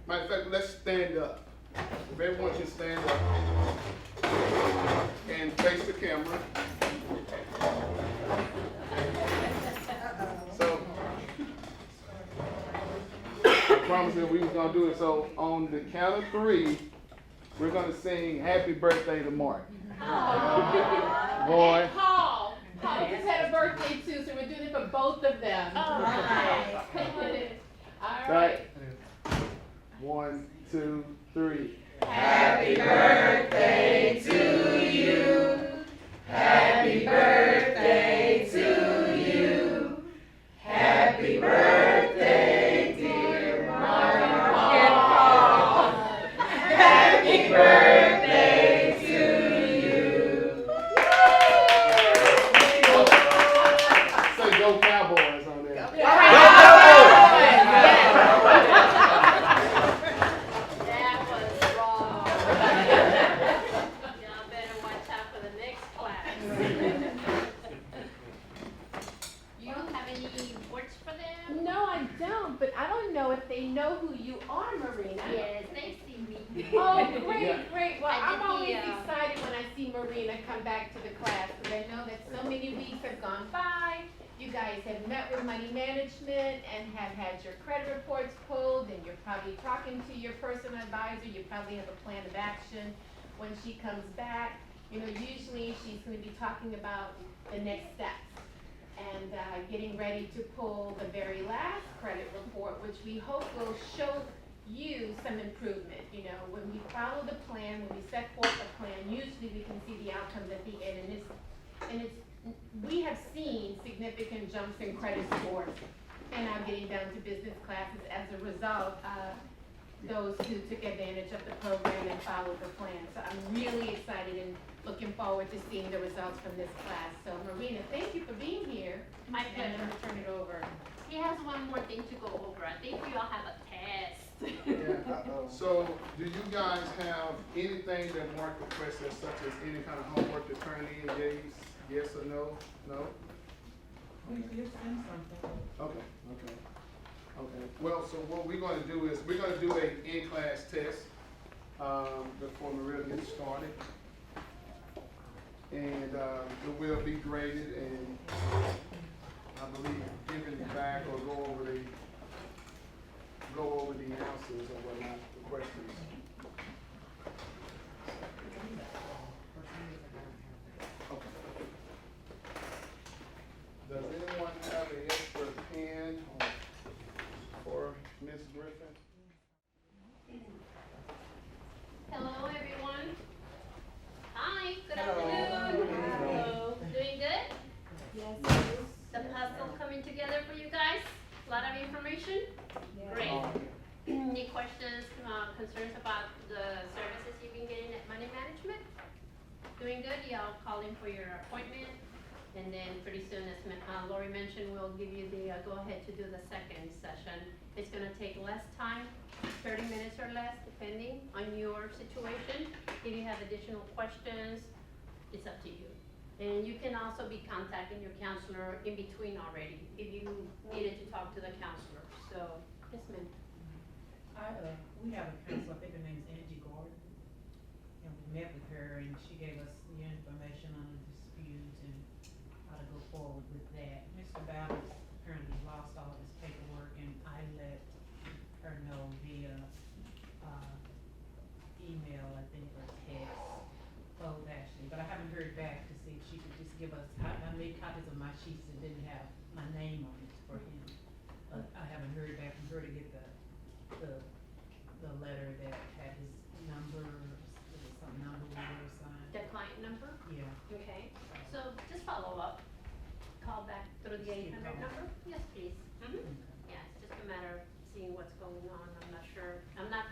Matter of fact, let's stand up. If everyone should stand up and face the camera. So, I promised that we was gonna do it. So on the count of 3, we're gonna sing "Happy Birthday" to Mark. Boy. Paul just had a birthday too, so we're doing it for both of them. All right. All right. 1, 2, 3. Happy birthday to you. Happy birthday to you. Happy birthday, dear Mark and Paul. Happy birthday to you. Say "Go Cowboys" on there. That was wrong. Y'all better watch out for the next class. You don't have any words for them? No, I don't, but I don't know if they know who you are, Marina. Yes, they see me. Oh, Yeah. great. Well, I I'm did always the, excited when I see Marina come back to the class, because I know that so many weeks have gone by. You guys have met with money management and have had your credit reports pulled, and you're probably talking to your personal advisor. You probably have a plan of action when she comes back. You know, usually she's going to be talking about the next steps and getting ready to pull the very last credit report, which we hope will show you some improvement. You know, when we follow the plan, when we set forth a plan, usually we can see the outcomes at the end, and it's we have seen significant jumps in credit scores and now getting down to business classes as a result of those who took advantage of the program and followed the plan. So I'm really excited and looking forward to seeing the results from this class. So Marina, thank you for being here. My And pleasure. I'm gonna turn it over. He has one more thing to go over. I think we all have a test. So, do you guys have anything that Mark requested, such as any kind of homework to turn in? Yes or no? No? Okay. Well, so what we're gonna do is, we're gonna do a in-class test, before Maria gets started. And, it will be graded and, I believe, given back or go over the answers or whatnot, the questions. Okay. Does anyone have an extra pen for Ms. Griffin? Hello, everyone. Hi, good afternoon. Hello. Doing good? Yes. The puzzle coming together for you guys? A lot of information? Great. Any questions, concerns about the services you've been getting at Money Management? Doing good? Y'all call in for your appointment. And then pretty soon, as Lori mentioned, we'll give you the go-ahead to do the second session. It's gonna take less time, 30 minutes or less, depending on your situation. If you have additional questions, it's up to you. And you can also be contacting your counselor in between already, if you needed to talk to the counselor. So, yes, ma'am. We have a counselor, I think her name is Angie Gordon, and we met with her, and she gave us the information on the disputes and how to go forward with that. Mr. Bowers apparently lost all of his paperwork, and I let her know via, email, I think, or text, both actually, but I haven't heard back to see if she could just give us, I made copies of my sheets that didn't have my name on it for him, but I haven't heard back from her to get the letter that had his number, there was some number we were assigned. The client number? Yeah. Okay. So just follow up. Call back through the Just keep 800 calling. number? Yes, please. Yeah, it's just a matter of seeing what's going on. I'm not sure. I'm not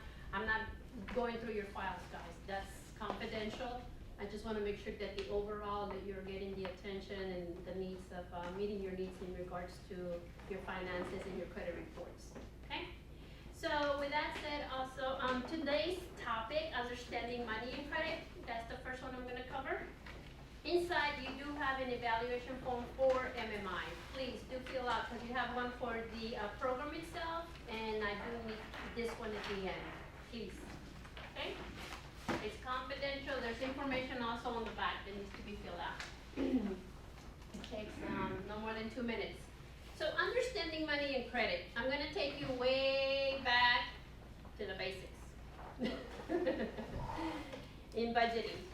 going through your files, guys. That's confidential. I just wanna make sure that the overall, that you're getting the attention and the needs of, meeting your needs in regards to your finances and your credit reports, okay? So with that said, also, today's topic, understanding money and credit, that's the first one I'm gonna cover. Inside, you do have an evaluation form for MMI. Please do fill out, because you have one for the program itself, and I do need this one at the end, please, okay? It's confidential, there's information also on the back that needs to be filled out. It takes, no more than 2 minutes. So understanding money and credit, I'm gonna take you way back to the basics. In budgeting.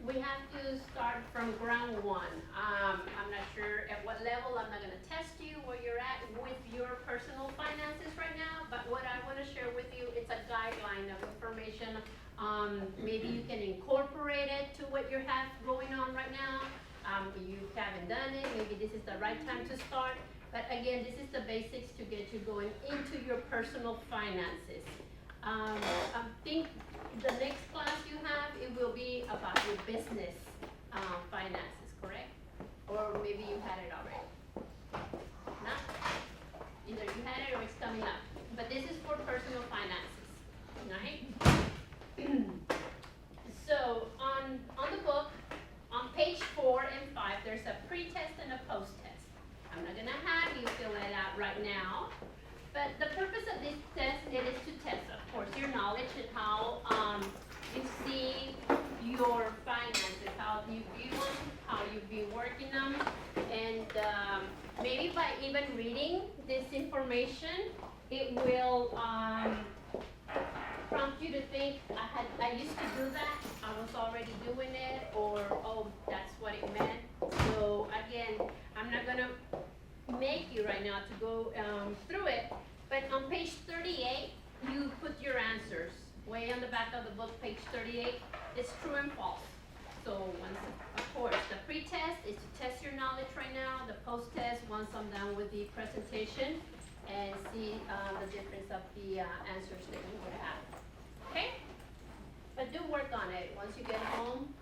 We have to start from ground one. I'm not sure at what level, I'm not gonna test you where you're at with your personal finances right now, but what I wanna share with you, it's a guideline of information. Maybe you can incorporate it to what you have going on right now. You haven't done it, maybe this is the right time to start. But again, this is the basics to get you going into your personal finances. I think the next class you have, it will be about your business finances, correct? Or maybe you had it already. No? Either you had it or it's coming up. But this is for personal finances, right? So on the book, on page 4 and 5, there's a pre-test and a post-test. I'm not gonna have you fill it out right now, but the purpose of this test, it is to test, of course, your knowledge and how you see your finances, how you view them, how you've been working them, and maybe by even reading this information, it will prompt you to think, I used to do that, I was already doing it, or, oh, that's what it meant. So again, I'm not gonna make you right now to go through it, but on page 38, you put your answers. Way on the back of the book, page 38, it's true and false. So once, of course, the pre-test is to test your knowledge right now, the post-test, once I'm done with the presentation, and see the difference of the answers that you would have, okay? But do work on it. Once you get home,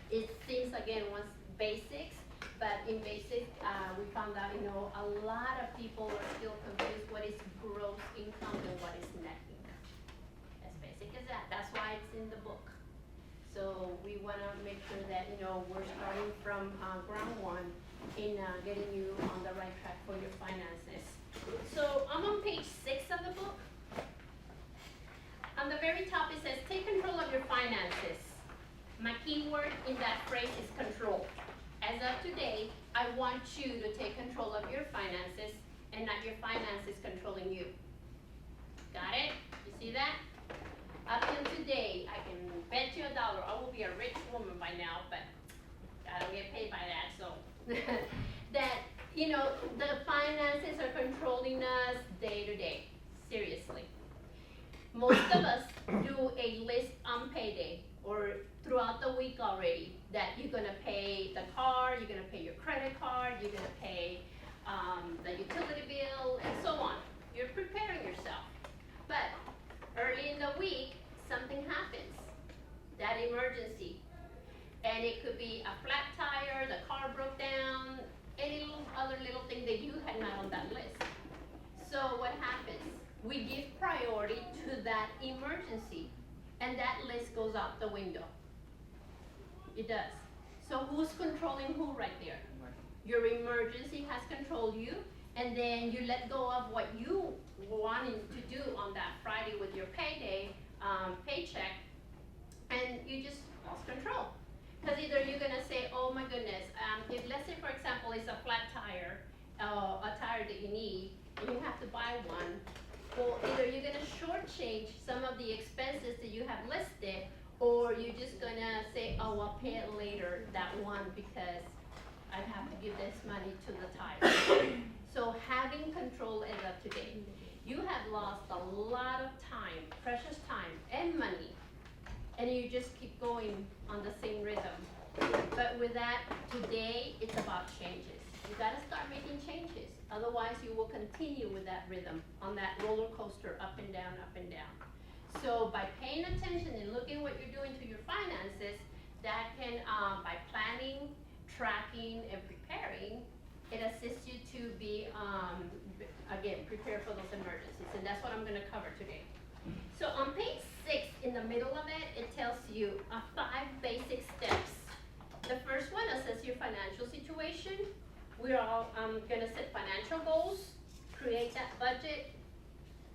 it seems, again, once basics, but in basics, we found out, a lot of people are still confused what is gross income and what is net income. As basic as that. That's why it's in the book. So we wanna make sure that, we're starting from ground one in getting you on the right track for your finances. So I'm on page 6 of the book. On the very top it says, take control of your finances. My key word in that phrase is control. As of today, I want you to take control of your finances and not your finances controlling you. Got it? You see that? Up till today, I can bet you $1 I will be a rich woman by now, but I don't get paid by that, so. That, the finances are controlling us day to day, seriously. Most of us do a list on payday or throughout the week already that you're gonna pay the car, you're gonna pay your credit card, you're gonna pay the utility bill, and so on. You're preparing yourself. But early in the week, something happens, that emergency. And it could be a flat tire, the car broke down, any other little thing that you had not on that list. So what happens? We give priority to that emergency, and that list goes out the window. It does. So who's controlling who right there? Your emergency has controlled you, and then you let go of what you wanted to do on that Friday with your paycheck, and you just lost control. Because either you're gonna say, oh my goodness, if let's say for example it's a flat tire, a tire that you need, and you have to buy one, or either you're gonna shortchange some of the expenses that you have listed, or you're just gonna say, oh, I'll pay it later, that one, because I have to give this money to the tire. So having control as of today, you have lost a lot of time, precious time and money, and you just keep going on the same rhythm. But with that, today, it's about changes. You gotta start making changes. Otherwise, you will continue with that rhythm, on that roller coaster, up and down, up and down. So by paying attention and looking what you're doing to your finances, that can, by planning, tracking, and preparing, it assists you to be, again, prepared for those emergencies. And that's what I'm gonna cover today. So on page 6, in the middle of it, it tells you 5 basic steps. The first one, assess your financial situation. We're all gonna set financial goals, create that budget,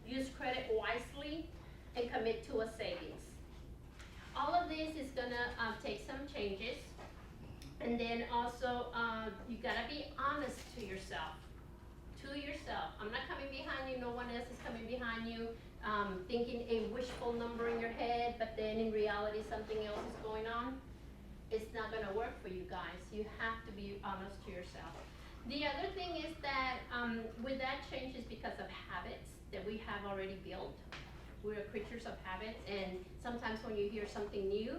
use credit wisely, and commit to a savings. All of this is gonna take some changes. And then also, you gotta be honest to yourself. I'm not coming behind you, no one else is coming behind you, thinking a wishful number in your head, but then in reality something else is going on. It's not gonna work for you guys. You have to be honest to yourself. The other thing is that with that changes because of habits that we have already built. We're creatures of habits, and sometimes when you hear something new,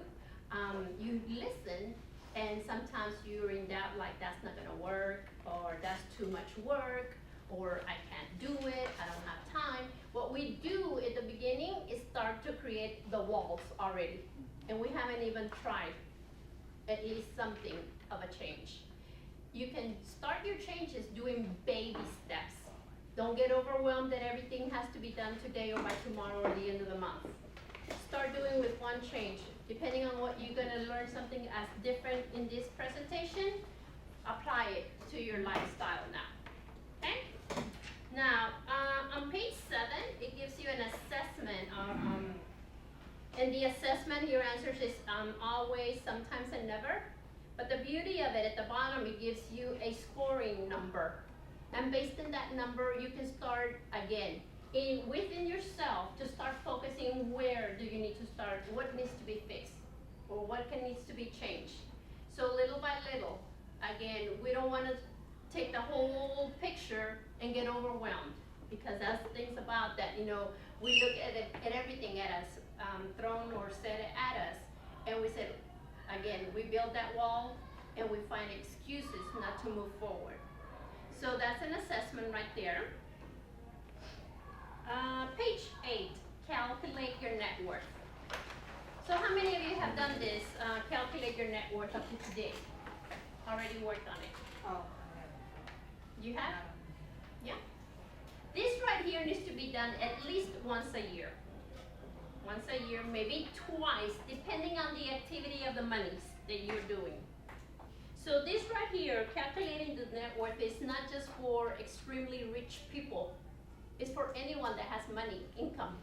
you listen, and sometimes you're in doubt, like that's not gonna work, or that's too much work, or I can't do it, I don't have time. What we do at the beginning is start to create the walls already, and we haven't even tried at least something of a change. You can start your changes doing baby steps. Don't get overwhelmed that everything has to be done today or by tomorrow or the end of the month. Start doing with one change. Depending on what you're gonna learn something as different in this presentation, apply it to your lifestyle now, okay? Now, on page 7, it gives you an assessment. And the assessment, your answers is always, sometimes, and never. But the beauty of it, at the bottom, it gives you a scoring number. And based on that number, you can start again within yourself to start focusing where do you need to start, what needs to be fixed, or what needs to be changed. So little by little, again, we don't want to take the whole picture and get overwhelmed, because that's the things about that, we look at it, at everything at us, thrown or said at us, and we said, again, we build that wall and we find excuses not to move forward. So that's an assessment right there. Page 8, calculate your net worth. So how many of you have done this, calculate your net worth up to today? Already worked on it? Oh, You have? Yeah. This right here needs to be done at least once a year. Once a year, maybe twice, depending on the activity of the monies that you're doing. So this right here, calculating the net worth, is not just for extremely rich people. It's for anyone that has money, income.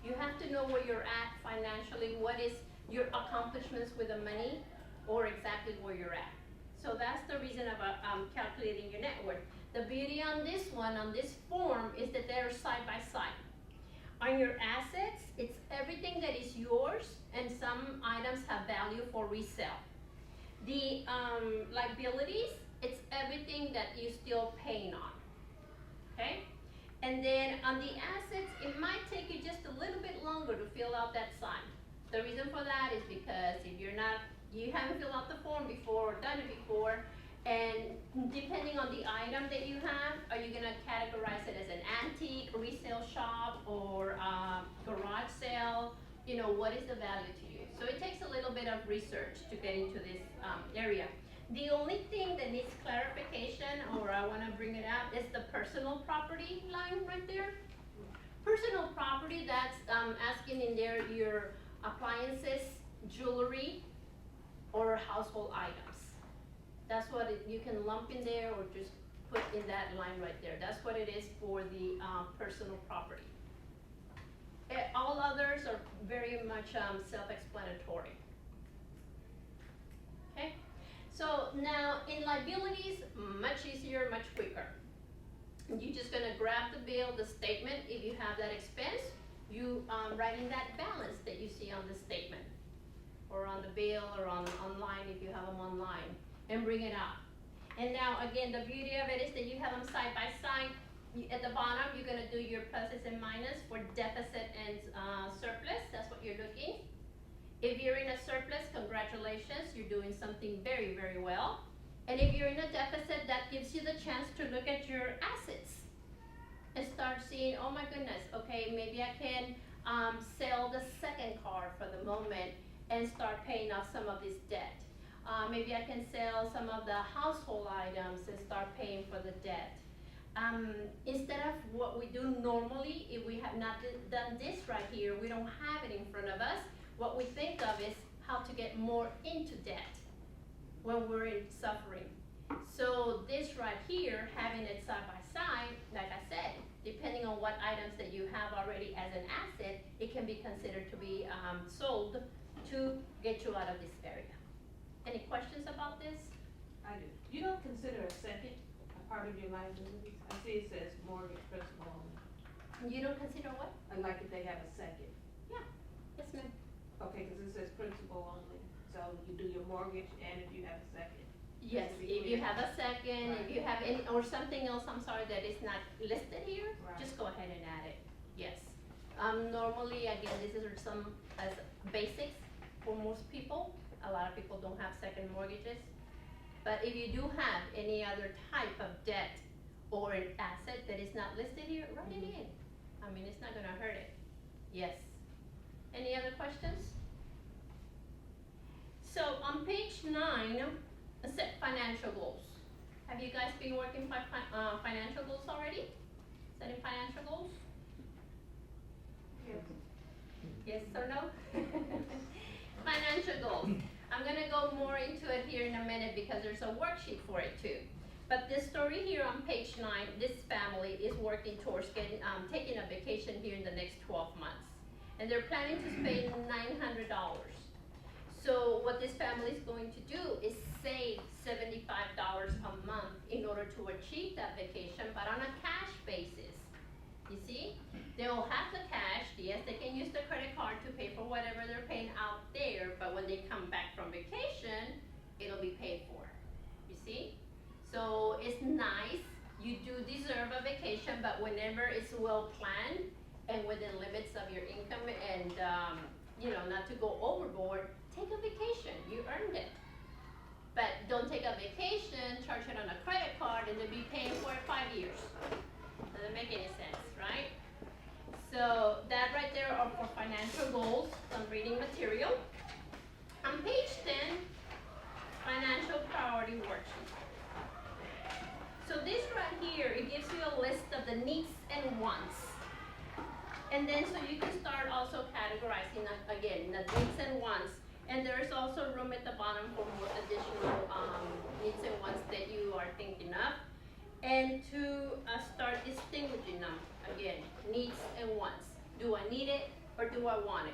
You have to know where you're at financially, what is your accomplishments with the money, or exactly where you're at. So that's the reason about calculating your net worth. The beauty on this one, on this form, is that they're side by side. On your assets, it's everything that is yours, and some items have value for resale. The liabilities, it's everything that you're still paying on, okay? And then on the assets, it might take you just a little bit longer to fill out that side. The reason for that is because if you haven't filled out the form before or done it before, and depending on the item that you have, are you gonna categorize it as an antique, resale shop, or garage sale? What is the value to you? So it takes a little bit of research to get into this area. The only thing that needs clarification, or I wanna bring it out, is the personal property line right there. Personal property, that's asking in there your appliances, jewelry, or household items. That's what you can lump in there, or just put in that line right there. That's what it is for the personal property. All others are very much self-explanatory. Okay, so now in liabilities, much easier, much quicker. You're just gonna grab the bill, the statement, if you have that expense, you write in that balance that you see on the statement, or on the bill, or online if you have them online, and bring it up. And now again, the beauty of it is that you have them side by side. At the bottom, you're gonna do your pluses and minus for deficit and surplus. That's what you're looking. If you're in a surplus, congratulations, you're doing something very, very well. And if you're in a deficit, that gives you the chance to look at your assets and start seeing, oh my goodness, okay, maybe I can sell the second car for the moment and start paying off some of this debt. Maybe I can sell some of the household items and start paying for the debt. Instead of what we do normally, if we have not done this right here, we don't have it in front of us, what we think of is how to get more into debt when we're in suffering. So this right here, having it side by side, like I said, depending on what items that you have already as an asset, it can be considered to be, sold to get you out of this area. Any questions about this? I do. You don't consider a second a part of your liabilities? I see it says mortgage principal only. You don't consider what? I like if they have a second. Yes, ma'am. Okay, cause it says principal only, so you do your mortgage and if you have a second. Yes, to be if you clear. have a second, if you have any, or something else, I'm sorry, that is not listed here, Right. just go ahead and add it, yes. Normally, again, this is some, as basics for most people, a lot of people don't have second mortgages. But if you do have any other type of debt or an asset that is not listed here, write it in. I mean, it's not gonna hurt it, yes. Any other questions? So on page 9, set financial goals. Have you guys been working financial goals already? Setting financial goals? Yes or no? Financial goals. I'm gonna go more into it here in a minute because there's a worksheet for it too. But this story here on page 9, this family is working towards getting, taking a vacation here in the next 12 months. And they're planning to spend $900. So what this family is going to do is save $75 a month in order to achieve that vacation, but on a cash basis. You see? They will have the cash, yes, they can use the credit card to pay for whatever they're paying out there, but when they come back from vacation, it'll be paid for. You see? So it's nice, you do deserve a vacation, but whenever it's well planned and within limits of your income and, you know, not to go overboard, take a vacation, you earned it. But don't take a vacation, charge it on a credit card, and then be paying for it 5 years. Doesn't make any sense, right? So that right there are for financial goals, some reading material. On page 10, financial priority worksheet. So this right here, it gives you a list of the needs and wants. And then so you can start also categorizing, again, the needs and wants. And there's also room at the bottom for more additional needs and wants that you are thinking of. And to start distinguishing them, again, needs and wants. Do I need it or do I want it?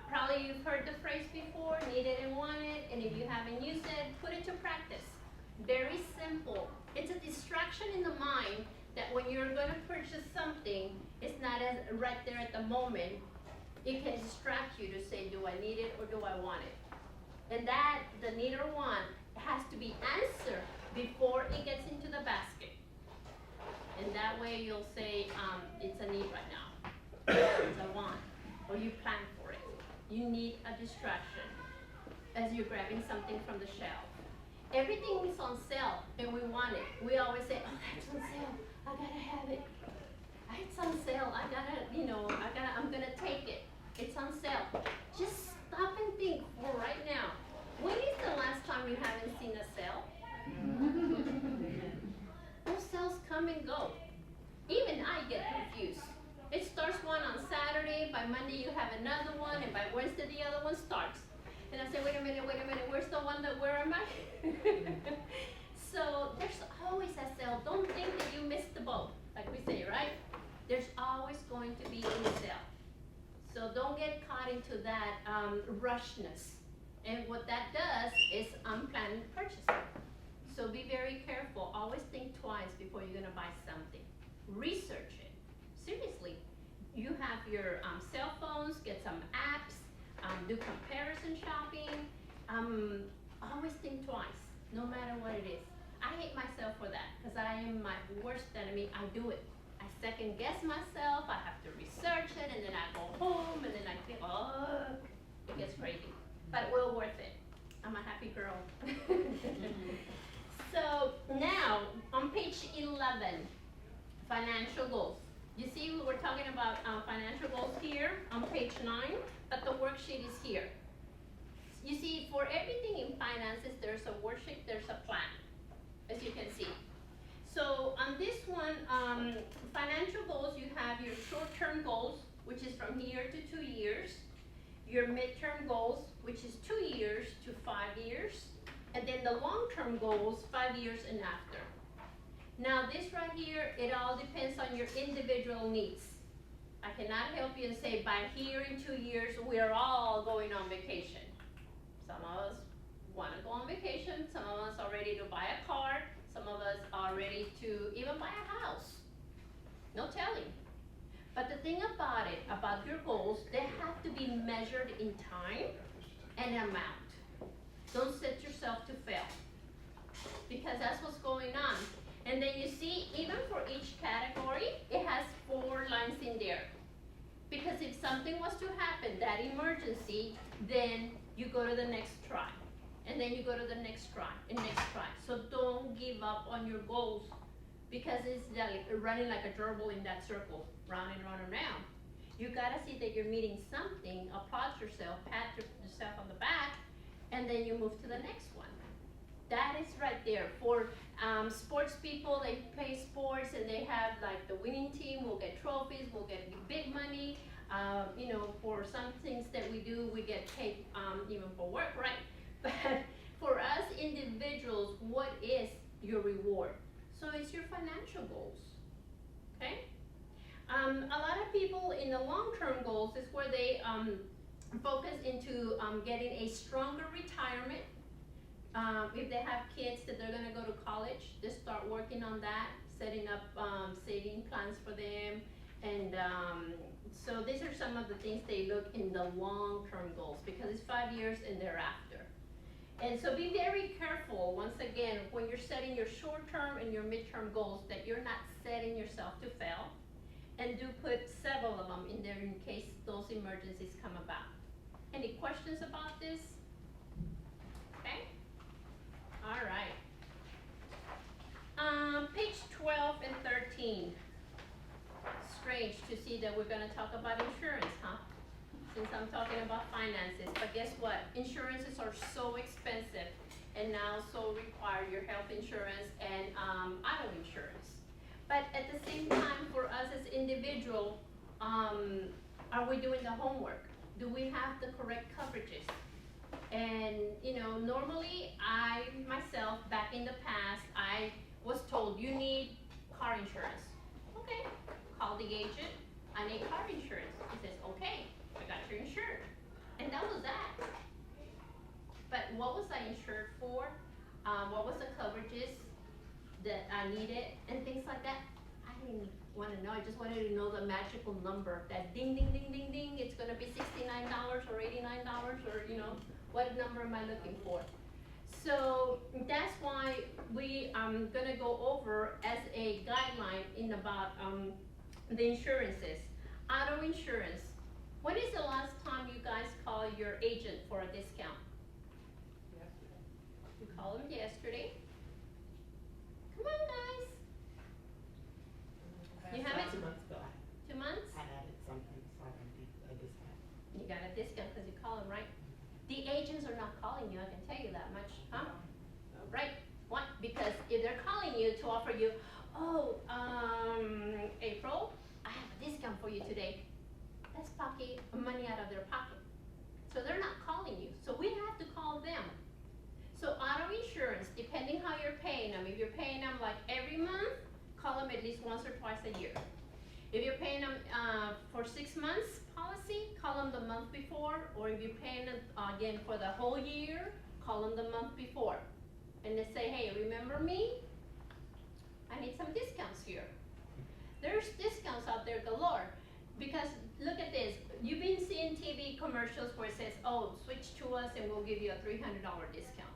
Probably you've heard the phrase before, need it and want it, and if you haven't used it, put it to practice. Very simple. It's a distraction in the mind that when you're gonna purchase something, it's not as right there at the moment. It can distract you to say, do I need it or do I want it? And that, the need or want, has to be answered before it gets into the basket. And that way you'll say, it's a need right now. It's a want, or you plan for it. You need a distraction as you're grabbing something from the shelf. Everything is on sale and we want it. We always say, oh, that's on sale, I gotta have it. It's on sale, I gotta, I'm gonna take it. It's on sale. Just stop and think for right now. When is the last time you haven't seen a sale? Those sales come and go. Even I get confused. It starts one on Saturday, by Monday you have another one, and by Wednesday the other one starts. And I say, wait a minute, where's the one where am I? So there's always a sale. Don't think that you missed the boat, like we say, right? There's always going to be a sale. So don't get caught into that rushness. And what that does is unplanned purchasing. So be very careful. Always think twice before you're gonna buy something. Research it. Seriously. You have your cell phones, get some apps, do comparison shopping. Always think twice, no matter what it is. I hate myself for that, because I am my worst enemy. I do it. I second guess myself, I have to research it, and then I go home, and then I think, oh, it gets crazy. But well worth it. I'm a happy girl. So now, on page 11, financial goals. You see, we were talking about financial goals here on page 9, but the worksheet is here. You see, for everything in finances, there's a worksheet, there's a plan, as you can see. So on this one, financial goals, you have your short-term goals, which is from here to 2 years. Your midterm goals, which is 2 years to 5 years. And then the long-term goals, 5 years and after. Now this right here, it all depends on your individual needs. I cannot help you and say by here in 2 years, we're all going on vacation. Some of us wanna go on vacation, some of us are ready to buy a car, some of us are ready to even buy a house. No telling. But the thing about it, about your goals, they have to be measured in time and amount. Don't set yourself to fail, because that's what's going on. And then you see, even for each category, it has 4 lines in there. Because if something was to happen, that emergency, then you go to the next try. And then you go to the next try, and next try. So don't give up on your goals, because it's like running like a gerbil in that circle, round and round and round. You gotta see that you're meeting something, applaud yourself, pat yourself on the back, and then you move to the next one. That is right there. For sports people, they play sports and they have like the winning team will get trophies, will get big money. You know, for some things that we do, we get paid even for work, right? But for us individuals, what is your reward? So it's your financial goals, okay? A lot of people in the long-term goals is where they focus into getting a stronger retirement. If they have kids that they're gonna go to college, they start working on that, setting up saving plans for them. And so these are some of the things they look in the long-term goals, because it's 5 years and thereafter. And so be very careful, once again, when you're setting your short-term and your mid-term goals, that you're not setting yourself to fail. And do put several of them in there in case those emergencies come about. Any questions about this? Okay? All right. Page 12 and 13. Strange to see that we're gonna talk about insurance, huh? Since I'm talking about finances, but guess what? Insurances are so expensive, and now so require your health insurance and auto insurance. But at the same time, for us as individual, are we doing the homework? Do we have the correct coverages? And you know, normally I myself, back in the past, I was told you need car insurance. Okay, call the agent, I need car insurance. He says, okay, I got you insured. And that was that. But what was I insured for? What was the coverages that I needed and things like that? I didn't want to know. I just wanted to know the magical number, that ding, ding, ding, ding, ding. It's going to be $69 or $89, or you know, what number am I looking for? So that's why we going to go over as a guideline in about the insurances. Auto insurance. When is the last time you guys call your agent for a discount? You called them yesterday. Come on, guys. You haven't? 2 months ago, 2 months? I added something, so I can do a discount. You got a discount because you call them, right? The agents are not calling you, I can tell you that much, huh? Right? Why? Because if they're calling you to offer you, oh, April, I have a discount for you today. That's pocket money out of their pocket. So they're not calling you. So we have to call them. So auto insurance, depending how you're paying them, if you're paying them like every month, call them at least once or twice a year. If you're paying them for 6 months policy, call them the month before, or if you're paying them again for the whole year, call them the month before. And they say, hey, remember me? I need some discounts here. There's discounts out there galore, because look at this. You've been seeing TV commercials where it says, oh, switch to us and we'll give you a $300 discount.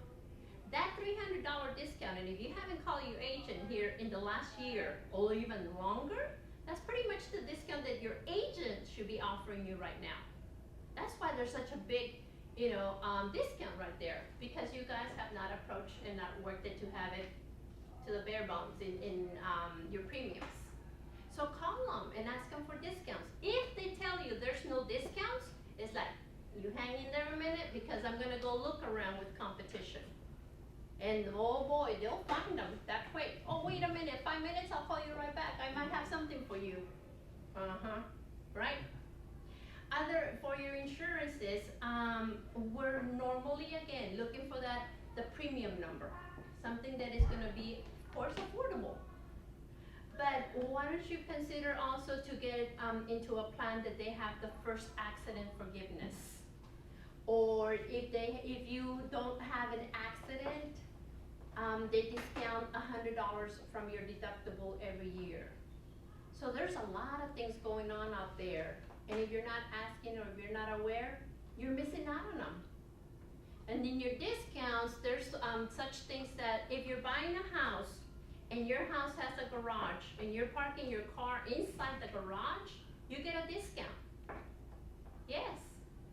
That $300 discount, and if you haven't called your agent here in the last year or even longer, that's pretty much the discount that your agent should be offering you right now. That's why there's such a big, you know, discount right there, because you guys have not approached and not worked it to have it to the bare bones in your premiums. So call them and ask them for discounts. If they tell you there's no discounts, it's like, you hang in there a minute, because I'm gonna go look around with competition. And oh boy, they'll find them that quick. Oh, wait a minute, 5 minutes, I'll call you right back. I might have something for you. Right? For your insurances, we're normally, again, looking for the premium number. Something that is gonna be, of course, affordable. But why don't you consider also to get into a plan that they have the first accident forgiveness? Or if you don't have an accident, they discount $100 from your deductible every year. So there's a lot of things going on out there, and if you're not asking or if you're not aware, you're missing out on them. And in your discounts, there's such things that if you're buying a house and your house has a garage and you're parking your car inside the garage, you get a discount. Yes.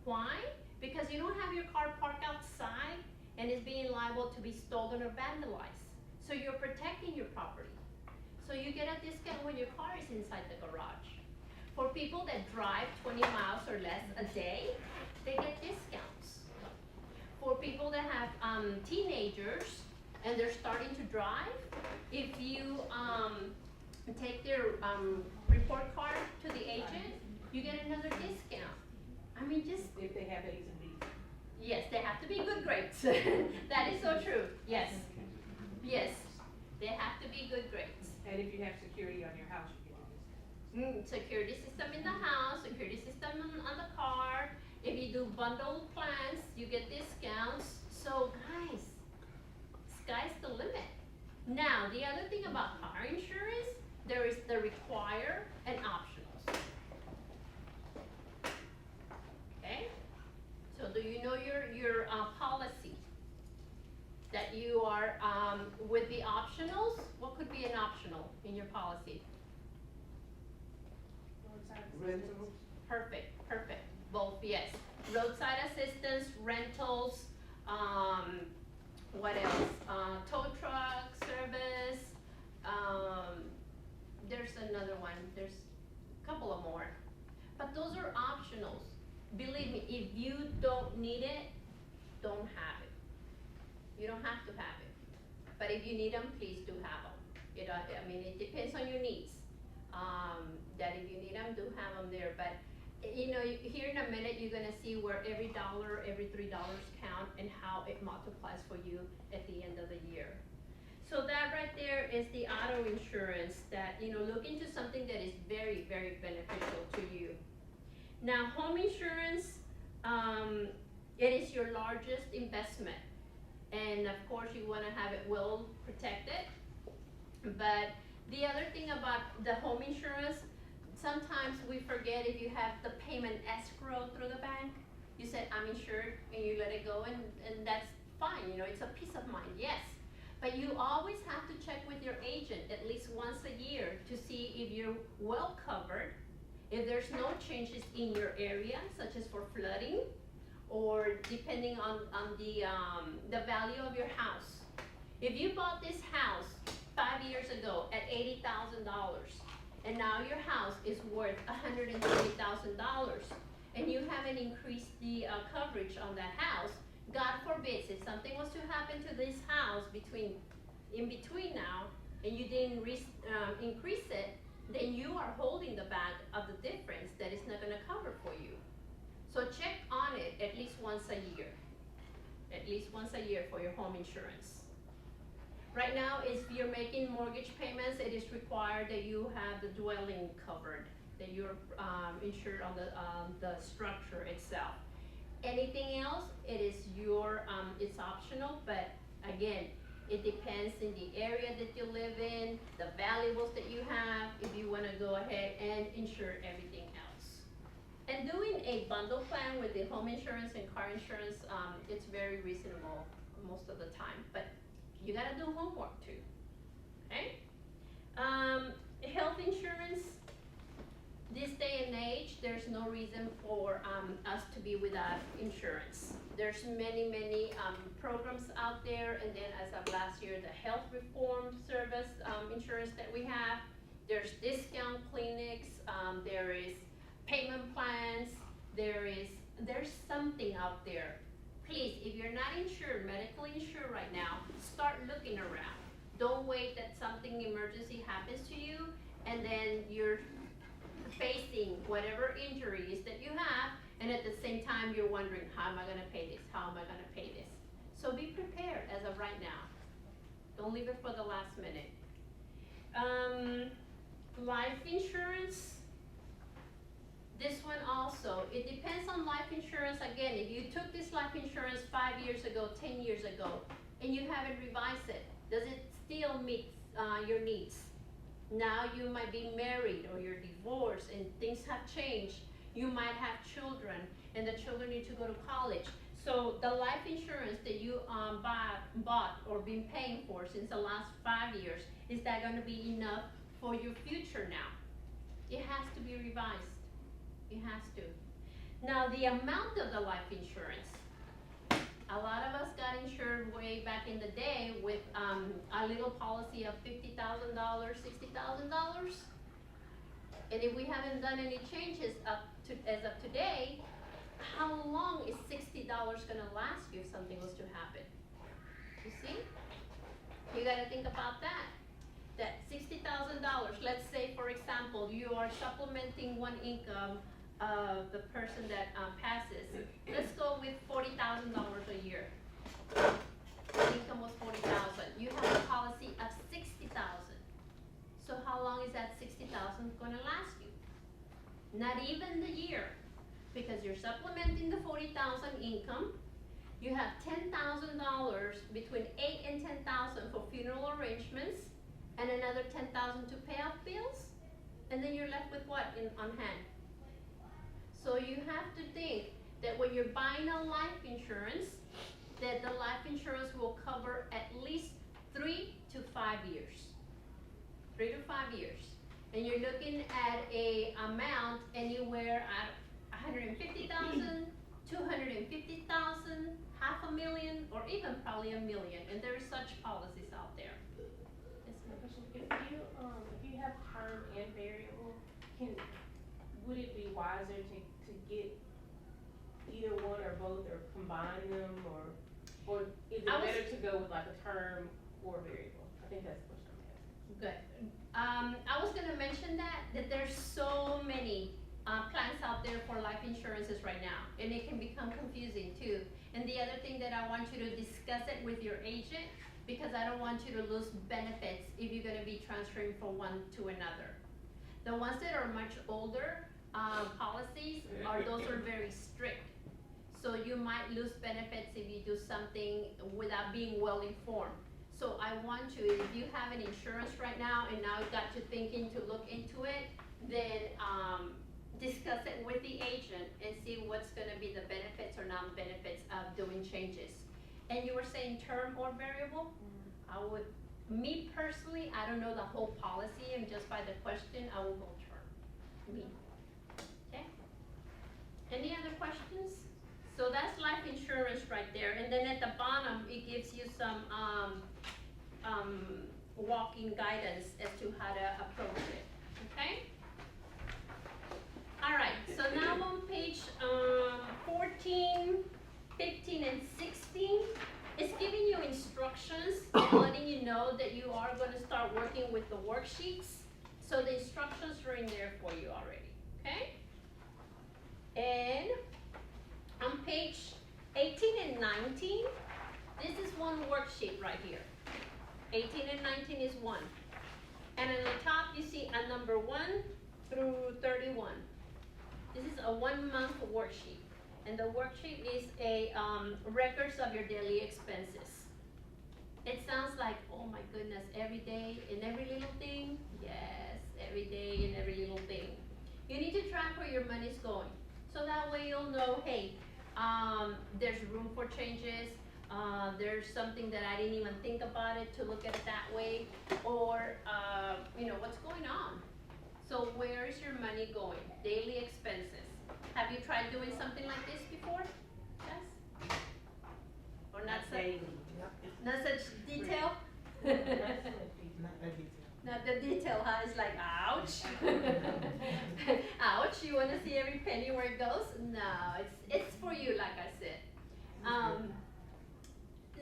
Why? Because you don't have your car parked outside and it's being liable to be stolen or vandalized. So you're protecting your property. So you get a discount when your car is inside the garage. For people that drive 20 miles or less a day, they get discounts. For people that have teenagers and they're starting to drive, if you take their report card to the agent, you get another discount. I mean, just If they have A's and B's. yes, they have to be good grades. That is so true. Yes, yes, they have to be good grades. And if you have security on your house, you get a discount. Security system in the house, security system on the car. If you do bundle plans, you get discounts. So guys, sky's the limit. Now, the other thing about car insurance, there is the require and optionals. Okay? So do you know your policy? That you are, with the optionals, what could be an optional in your policy? Rentals. Perfect, perfect. Both, yes. Roadside assistance, rentals, what else? Tow truck service, there's another one, there's a couple of more. But those are optionals. Believe me, if you don't need it, don't have it. You don't have to have it. But if you need them, please do have them. I mean, it depends on your needs. That if you need them, do have them there. But you know, here in a minute, you're gonna see where every dollar, every $3 count and how it multiplies for you at the end of the year. So that right there is the auto insurance that, you know, look into something that is very, very beneficial to you. Now, home insurance, it is your largest investment. And of course, you wanna have it well protected. But the other thing about the home insurance, sometimes we forget if you have the payment escrow through the bank. You said, I'm insured, and you let it go, and that's fine, you know, it's a peace of mind, yes. But you always have to check with your agent at least once a year to see if you're well covered, if there's no changes in your area, such as for flooding, or depending on the value of your house. If you bought this house 5 years ago at $80,000, and now your house is worth $120,000, and you haven't increased the coverage on that house, God forbid, if something was to happen to this house in between now, and you didn't increase it, then you are holding the bag of the difference that is not gonna cover for you. So check on it at least once a year. At least once a year for your home insurance. Right now, if you're making mortgage payments, it is required that you have the dwelling covered, that you're insured on the structure itself. Anything else, it is it's optional, but again, it depends in the area that you live in, the valuables that you have, if you wanna go ahead and insure everything else. And doing a bundle plan with the home insurance and car insurance, it's very reasonable most of the time, but you gotta do homework too, okay? Health insurance, this day and age, there's no reason for us to be without insurance. There's many programs out there, and then as of last year, the health reform service insurance that we have. There's discount clinics, there is payment plans, there's something out there. Please, if you're not insured, medically insured right now, start looking around. Don't wait that something emergency happens to you, and then you're facing whatever injuries that you have, and at the same time you're wondering, how am I gonna pay this? How am I gonna pay this? So be prepared as of right now. Don't leave it for the last minute. Life insurance, this one also, it depends on life insurance. Again, if you took this life insurance 5 years ago, 10 years ago, and you haven't revised it, does it still meet your needs? Now you might be married or you're divorced and things have changed. You might have children and the children need to go to college. So the life insurance that you bought or been paying for since the last 5 years, is that gonna be enough for your future now? It has to be revised. It has to. Now the amount of the life insurance, a lot of us got insured way back in the day with a little policy of $50,000, $60,000. And if we haven't done any changes as of today, how long is $60 gonna last you if something was to happen? You see? You gotta think about that. That $60,000, let's say for example, you are supplementing one income of the person that passes. Let's go with $40,000 a year. Income was $40,000. You have a policy of $60,000. So how long is that $60,000 gonna last you? Not even the year, because you're supplementing the $40,000 income. You have $10,000 between $8,000 and $10,000 for funeral arrangements, and another $10,000 to pay off bills, and then you're left with what on hand? So you have to think that when you're buying a life insurance, that the life insurance will cover at least 3 to 5 years. 3 to 5 years. And you're looking at a amount anywhere at 150,000, 250,000, $500,000, or even probably $1 million. And there are such policies out there. If you have term and variable, would it be wiser to get either one or both, or combine them, or is it better to go with like a term or variable? I think that's the question I'm asking. Good. I was gonna mention that there's so many plans out there for life insurances right now, and it can become confusing too. And the other thing that I want you to discuss it with your agent, because I don't want you to lose benefits if you're gonna be transferring from one to another. The ones that are much older policies those are very strict. So you might lose benefits if you do something without being well informed. So I want you, if you have an insurance right now and now it got you thinking to look into it, then discuss it with the agent and see what's gonna be the benefits or non-benefits of doing changes. And you were saying term or variable? I would, me personally, I don't know the whole policy, and just by the question, I will go term. Me. Okay? Any other questions? So that's life insurance right there, and then at the bottom, it gives you some walking guidance as to how to approach it, okay? All right, so now on page 14, 15, and 16, it's giving you instructions and letting you know that you are gonna start working with the worksheets. So the instructions are in there for you already, okay? And on page 18 and 19, this is one worksheet right here. 18 and 19 is one. And on the top, you see a number 1 through 31. This is a 1 month worksheet. And the worksheet is a records of your daily expenses. It sounds like, oh my goodness, every day and every little thing? Yes, every day and every little thing. You need to track where your money's going. So that way you'll know, hey, there's room for changes. There's something that I didn't even think about it to look at it that way. Or, what's going on? So where is your money going? Daily expenses. Have you tried doing something like this before? Yes? Or not such? Daily. Not such detail? Not that detail. Not the detail, huh? It's like, ouch. Ouch, you wanna see every penny where it goes? No, it's for you, like I said.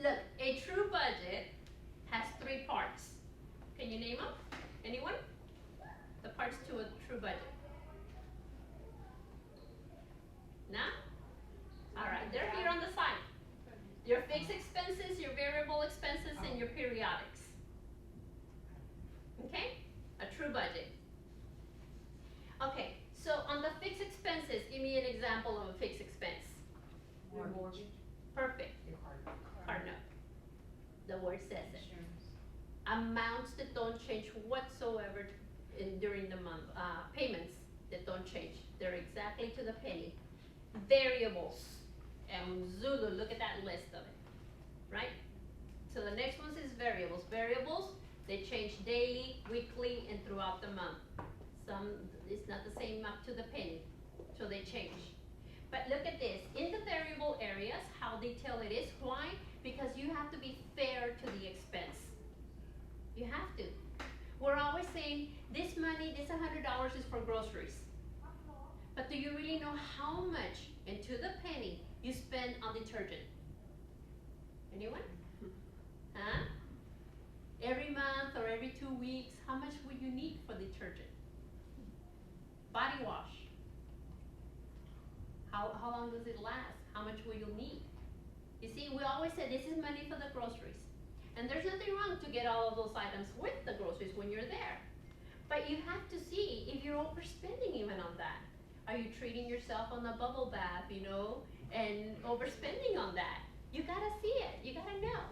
Look, a true budget has 3 parts. Can you name them? Anyone? The parts to a true budget. No? Alright, they're here on the side. Your fixed expenses, your variable expenses, and your periodics. Okay? A true budget. example of a fixed expense. Your mortgage. Perfect, Your card. card note. The word says it. Insurance. Amounts that don't change whatsoever during the month, payments that don't change. They're exactly to the penny. Variables, and Zulu, look at that list of it, right? So the next one is variables. Variables, they change daily, weekly, and throughout the month. Some, it's not the same up to the penny, so they change. But look at this, in the variable areas, how detailed it is. Why? Because you have to be fair to the expense. You have to. We're always saying, this money, this $100 is for groceries. But do you really know how much, and to the penny, you spend on detergent? Anyone? Huh? Every month or every 2 weeks, how much would you need for detergent? Body wash. How long does it last? How much will you need? You see, we always say this is money for the groceries. And there's nothing wrong to get all of those items with the groceries when you're there. But you have to see if you're overspending even on that. Are you treating yourself on a bubble bath, you know, and overspending on that? You gotta see it, you gotta know.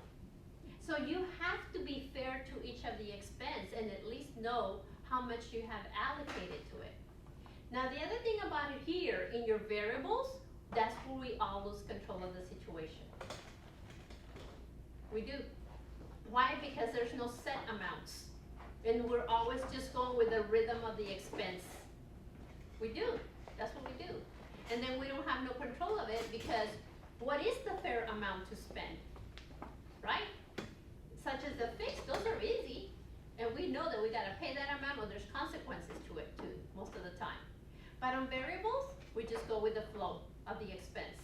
So you have to be fair to each of the expense and at least know how much you have allocated to it. Now the other thing about it here, in your variables, that's where we all lose control of the situation. We do. Why? Because there's no set amounts. And we're always just going with the rhythm of the expense. We do, that's what we do. And then we don't have no control of it because what is the fair amount to spend, right? Such as the fixed, those are easy. And we know that we gotta pay that amount or there's consequences to it too, most of the time. But on variables, we just go with the flow of the expense.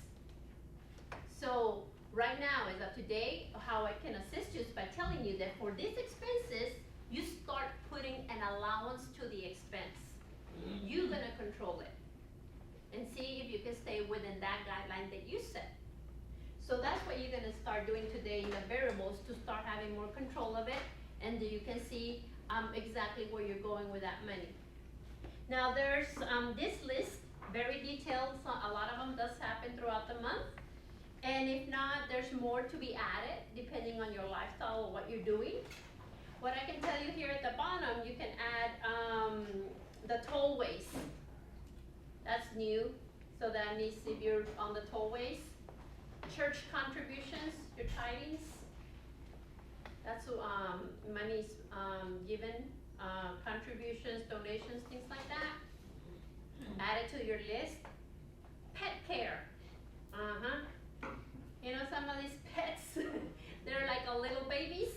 So right now is up to date. How I can assist you is by telling you that for these expenses, you start putting an allowance to the expense. You're gonna control it and see if you can stay within that guideline that you set. So that's what you're gonna start doing today in the variables to start having more control of it, and you can see exactly where you're going with that money. Now there's this list, very detailed, so a lot of them does happen throughout the month. And if not, there's more to be added depending on your lifestyle or what you're doing. What I can tell you here at the bottom, you can add the tollways. That's new, so that means if you're on the tollways. Church contributions, your tithings. That's monies given, contributions, donations, things like that. Add it to your list. Pet care. You know, some of these pets, they're like a little babies.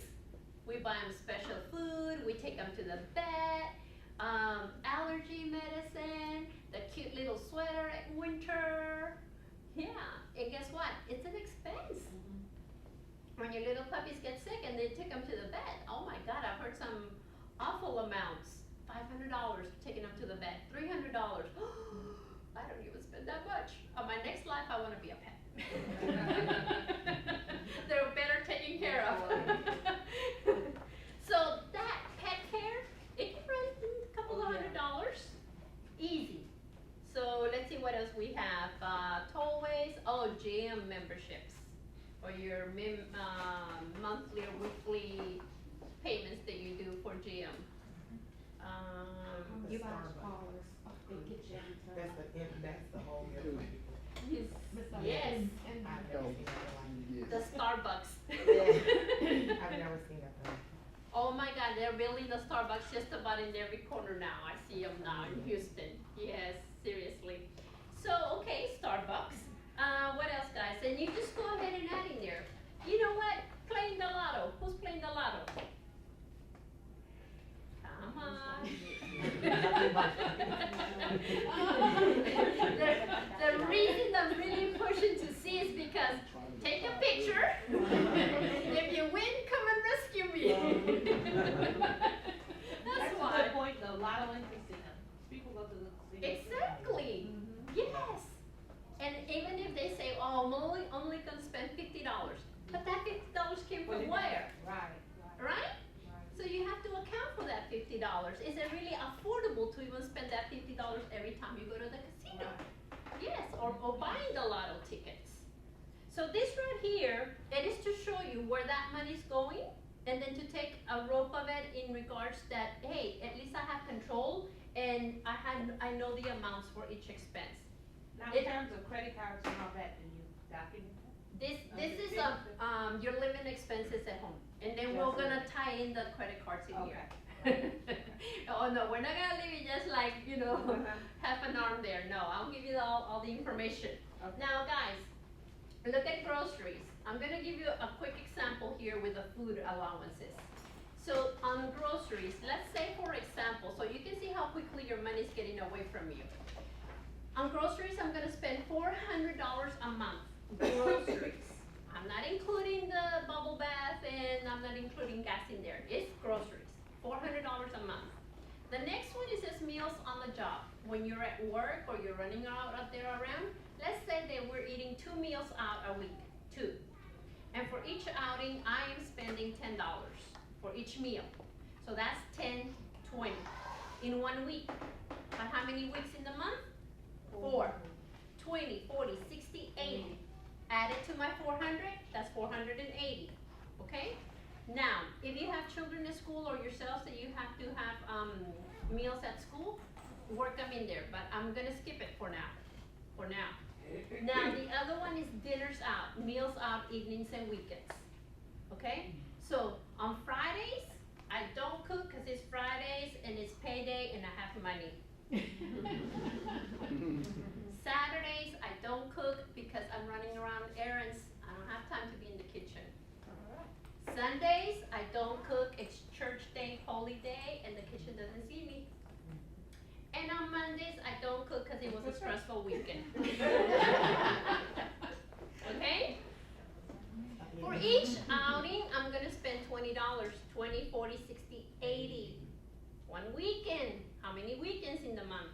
We buy them special food, we take them to the vet, allergy medicine, the cute little sweater at winter. Yeah, and guess what? It's an expense. When your little puppies get sick and they take them to the vet, oh my God, I've heard some awful amounts. $500 taking them to the vet, $300. I don't even spend that much. On my next life, I wanna be a pet. They're better taken care of. So that pet care, it can run a couple of $100, easy. So let's see what else we have. Tollways, gym memberships, or your monthly or weekly payments that you do for gym. The You buy Starbucks. callers, they get you into. That's the whole deal. Yes, And I've never seen nothing like the Starbucks. it. I've never seen nothing like it. Oh my God, they're building the Starbucks just about in every corner now. I see them now in Houston. Yes, seriously. So, okay, Starbucks. What else, guys? And you just go ahead and add in there. You know what? Playing the lotto. Who's playing the lotto? Come on. the reason I'm really pushing to see is because take a picture. If you win, come and rescue me. That's a why. good point though, lotto and casino. People go to the casino. Exactly. Yes. And even if they say, oh, I'm only gonna spend $50, but that $50 came from where? Right. Right? So you have to account for that $50. Is it really affordable to even spend that $50 every time you go to the casino? yes, or buying the lotto tickets. So this right here, it is to show you where that money's going, and then to take a rope of it in regards that, hey, at least I have control, and I know the amounts for each expense. Now, in terms of credit cards and all that, do you document that? This is your living expenses at home, and then we're gonna tie in the credit cards in here. Oh no, we're not gonna leave it just like, you know, half an arm there. No, I'll give you all the information. Okay. Now guys, look at groceries. I'm gonna give you a quick example here with the food allowances. So on groceries, let's say for example, so you can see how quickly your money's getting away from you. On groceries, I'm gonna spend $400 a month. Groceries. I'm not including the bubble bath, and I'm not including gas in there. It's groceries. $400 a month. The next one is just meals on the job. When you're at work or you're running out there around, let's say that we're eating 2 meals out a week, 2. And for each outing, I am spending $10 for each meal. So that's 10, 20 in 1 week. But how many weeks in the month? 4. 20, 40, 60, 80. Added to my 400, that's 480, okay? Now, if you have children at school or yourselves that you have to have meals at school, work them in there, but I'm gonna skip it for now, Now, the other one is dinners out, meals out, evenings and weekends, okay? So, on Fridays, I don't cook because it's Fridays and it's payday and I have money. Saturdays, I don't cook because I'm running around errands, I don't have time to be in the kitchen. Sundays, I don't cook, it's church day, holy day, and the kitchen doesn't see me. And on Mondays, I don't cook because it was a stressful weekend. Okay? For each outing, I'm gonna spend $20, 20, 40, 60, 80. 1 weekend, how many weekends in the month?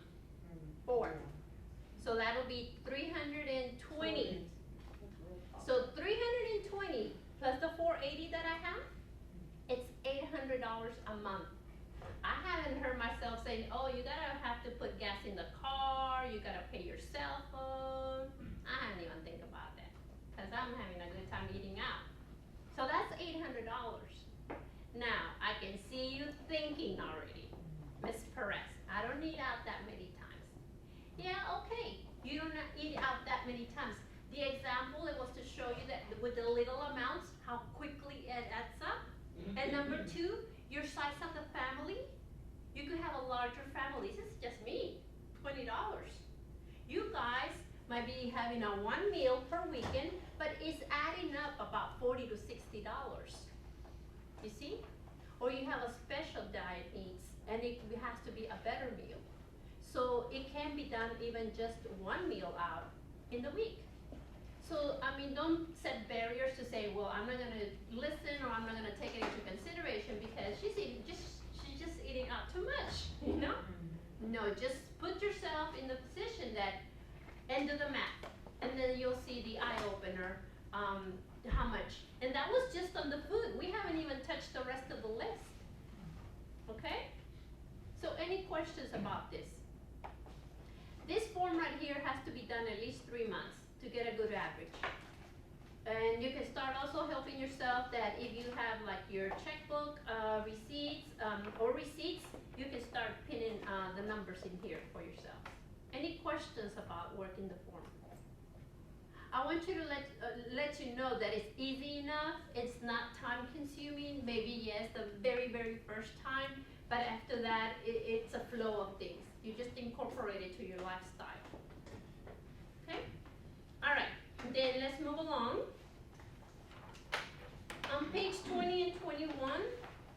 4. So that'll be 320. So 320 plus the 480 that I have, it's $800 a month. I haven't heard myself saying, oh, you gotta have to put gas in the car, you gotta pay your cell phone. I haven't even think about that, because I'm having a good time eating out. So that's $800. Now, I can see you thinking already, Ms. Perez, I don't eat out that many times. Yeah, okay, you don't eat out that many times. The example, it was to show you that with the little amounts, how quickly it adds up. And number 2, your size of the family. You could have a larger family. This is just me, $20. You guys might be having a 1 meal per weekend, but it's adding up about $40 to $60. You see? Or you have a special diet needs, and it has to be a better meal. So it can be done even just 1 meal out in the week. So, I mean, don't set barriers to say, well, I'm not gonna listen or I'm not gonna take it into consideration because she's just eating out too much, you know? No, just put yourself in the position that, and do the math. And then you'll see the eye opener, how much. And that was just on the food. We haven't even touched the rest of the list. Okay? So any questions about this? This form right here has to be done at least 3 months to get a good average. And you can start also helping yourself that if you have like your checkbook, receipts, you can start pinning the numbers in here for yourself. Any questions about working the form? I want you to let you know that it's easy enough, it's not time consuming, maybe yes, the very, very first time, but after that, it's a flow of things. You just incorporate it to your lifestyle. Okay? All right, then let's move along. On page 20 and 21,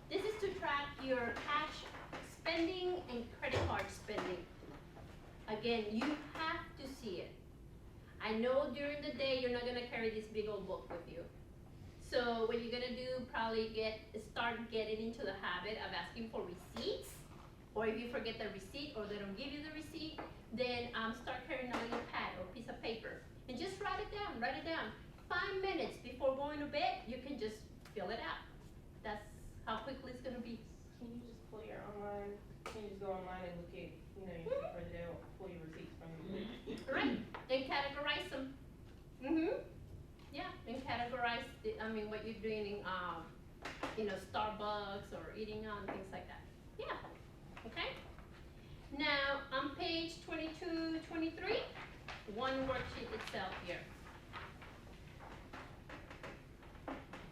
this is to track your cash spending and credit card spending. Again, you have to see it. I know during the day you're not gonna carry this big old book with you. So what you're gonna do, probably start getting into the habit of asking for receipts, or if you forget the receipt or they don't give you the receipt, then start carrying a little pad or piece of paper. And just write it down. 5 minutes before going to bed, you can just fill it out. That's how quickly it's gonna be. Can you just pull your go online and look at, you know, your further down, pull your receipts from your. Right, and categorize them. Yeah, and categorize what you're doing in, Starbucks or eating on, things like that. Yeah, okay? Now, on page 22, 23, one worksheet itself here.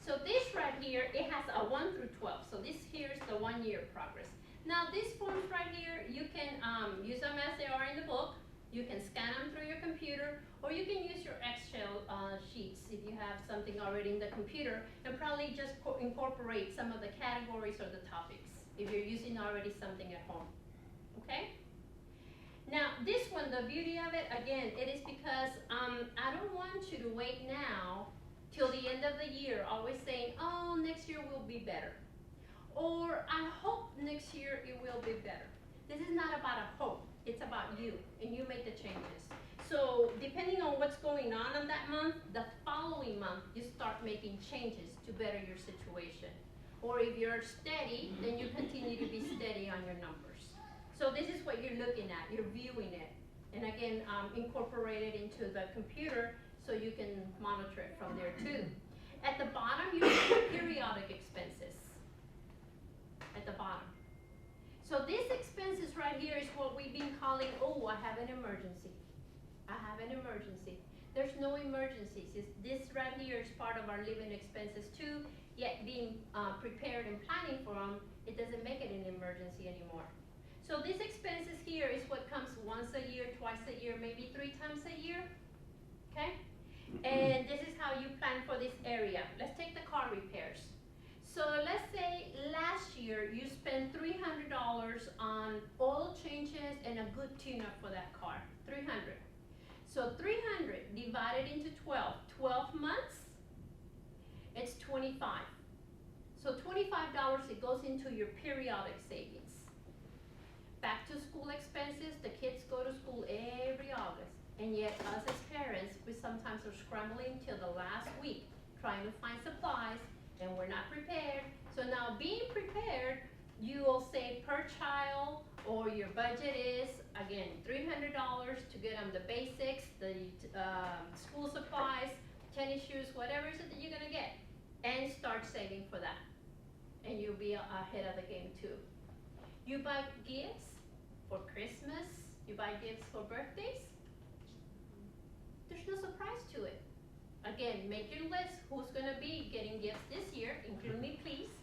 So this right here, it has a 1 through 12. So this here is the 1 year progress. Now these forms right here, you can use them as they are in the book. You can scan them through your computer, or you can use your Excel sheets if you have something already in the computer, and probably just incorporate some of the categories or the topics if you're using already something at home. Okay? Now this one, the beauty of it, again, it is because I don't want you to wait now till the end of the year, always saying, oh, next year will be better. Or I hope next year it will be better. This is not about a hope, it's about you, and you make the changes. So depending on what's going on in that month, the following month, you start making changes to better your situation. Or if you're steady, then you continue to be steady on your numbers. So this is what you're looking at, you're viewing it. And again, incorporate it into the computer so you can monitor it from there too. At the bottom, you have periodic expenses. At the bottom. So these expenses right here is what we've been calling, oh, I have an emergency. I have an emergency. There's no emergencies. This right here is part of our living expenses too, yet being prepared and planning for them, it doesn't make it an emergency anymore. So these expenses here is what comes once a year, twice a year, maybe 3 times a year, okay? And this is how you plan for this area. Let's take the car repairs. So let's say last year you spent $300 on oil changes and a good tune-up for that car, 300. So 300 divided into 12 months, it's 25. So $25, it goes into your periodic savings. Back to school expenses, the kids go to school every August. And yet us as parents, we sometimes are scrambling till the last week, trying to find supplies, and we're not prepared. So now being prepared, you will save per child, or your budget is, again, $300 to get them the basics, the school supplies, tennis shoes, whatever it is that you're gonna get, and start saving for that. And you'll be ahead of the game too. You buy gifts for Christmas, you buy gifts for birthdays, there's no surprise to it. Again, make your list, who's gonna be getting gifts this year, include me please.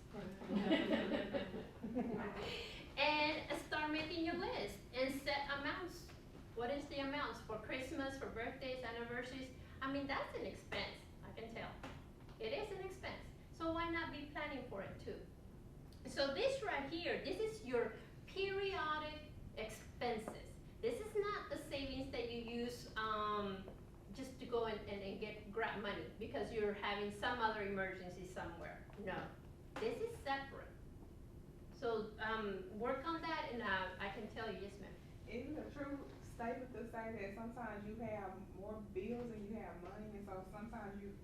And start making your list and set amounts. What is the amounts for Christmas, for birthdays, anniversaries? I mean, that's an expense, I can tell. It is an expense. So why not be planning for it too? So this right here, this is your periodic expenses. This is not the savings that you use just to go and grab money because you're having some other emergency somewhere. No, this is separate. So work on that, and I can tell you, yes ma'am. Isn't it a true statement to say that sometimes you have more bills than you have money, and so sometimes you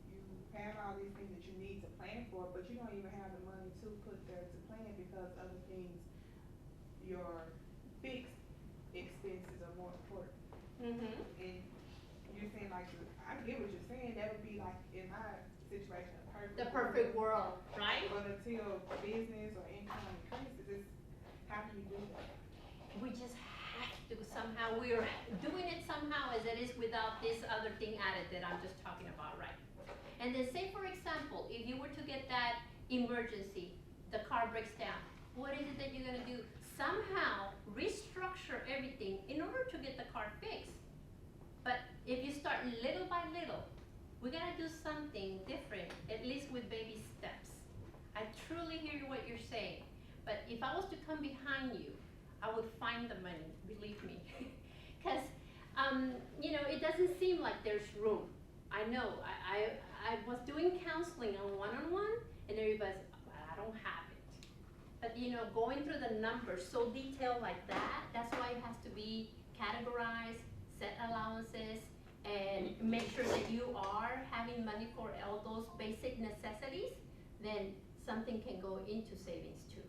have all these things that you need to plan for, but you don't even have the money to put there to plan because other things, your fixed expenses are more important. Mm-hmm. And you're saying like, I get what you're saying, that would be like in my situation, The perfect world, right? But until business or income increases, how do you do that? We just have to somehow, we are doing it somehow as it is without this other thing added that I'm just talking about, right? And then say for example, if you were to get that emergency, the car breaks down, what is it that you're gonna do? Somehow restructure everything in order to get the car fixed. But if you start little by little, we gotta do something different, at least with baby steps. I truly hear what you're saying, but if I was to come behind you, I would find the money, believe me. Because, it doesn't seem like there's room. I know, I was doing counseling on one-on-one, and everybody's, well, I don't have it. But going through the numbers so detailed like that, that's why it has to be categorized, set allowances, and make sure that you are having money for all those basic necessities, then something can go into savings too.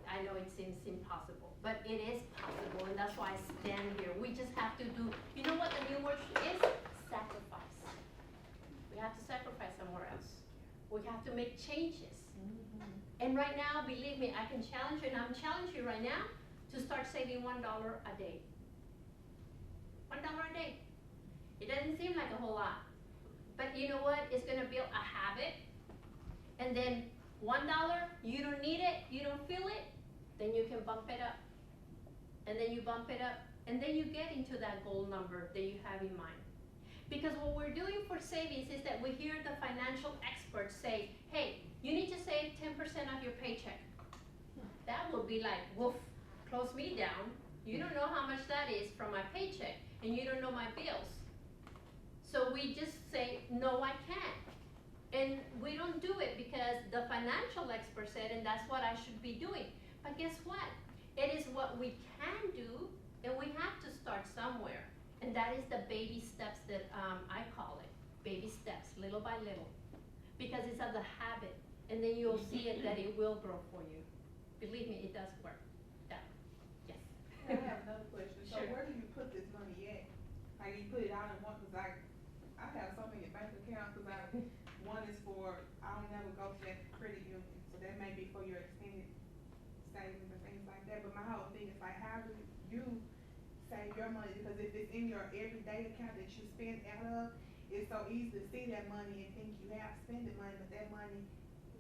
I I know it seems impossible, but it is possible, and that's why I stand here. We just have to do, you know what the new word is? Sacrifice. We have to sacrifice somewhere else. We have to make changes. And right now, believe me, I can challenge you, and I'm challenging you right now to start saving $1 a day. $1 a day. It doesn't seem like a whole lot, but you know what? It's gonna build a habit, and then $1, you don't need it, you don't feel it, then you can bump it up. And then you bump it up, and then you get into that goal number that you have in mind. Because what we're doing for savings is that we hear the financial experts say, hey, you need to save 10% of your paycheck. That would be like, woof, close me down. You don't know how much that is from my paycheck, and you don't know my bills. So we just say, no, I can't. And we don't do it because the financial expert said, and that's what I should be doing. But guess what? It is what we can do, and we have to start somewhere. And that is the baby steps that I call it. Baby steps, little by little. Because it's of the habit, and then you'll see it that it will grow for you. Believe me, it does work. Yeah. Yes. I have another question. So Sure. where do you put this money at? Like you put it out in one, cause I have so many bank accounts, cause one is for, I don't never go to that credit union, so that may be for your extended savings and things like that, but my whole thing is like, how do you save your money? Because if it's in your everyday account that you spend out of, it's so easy to see that money and think you have spending money, but that money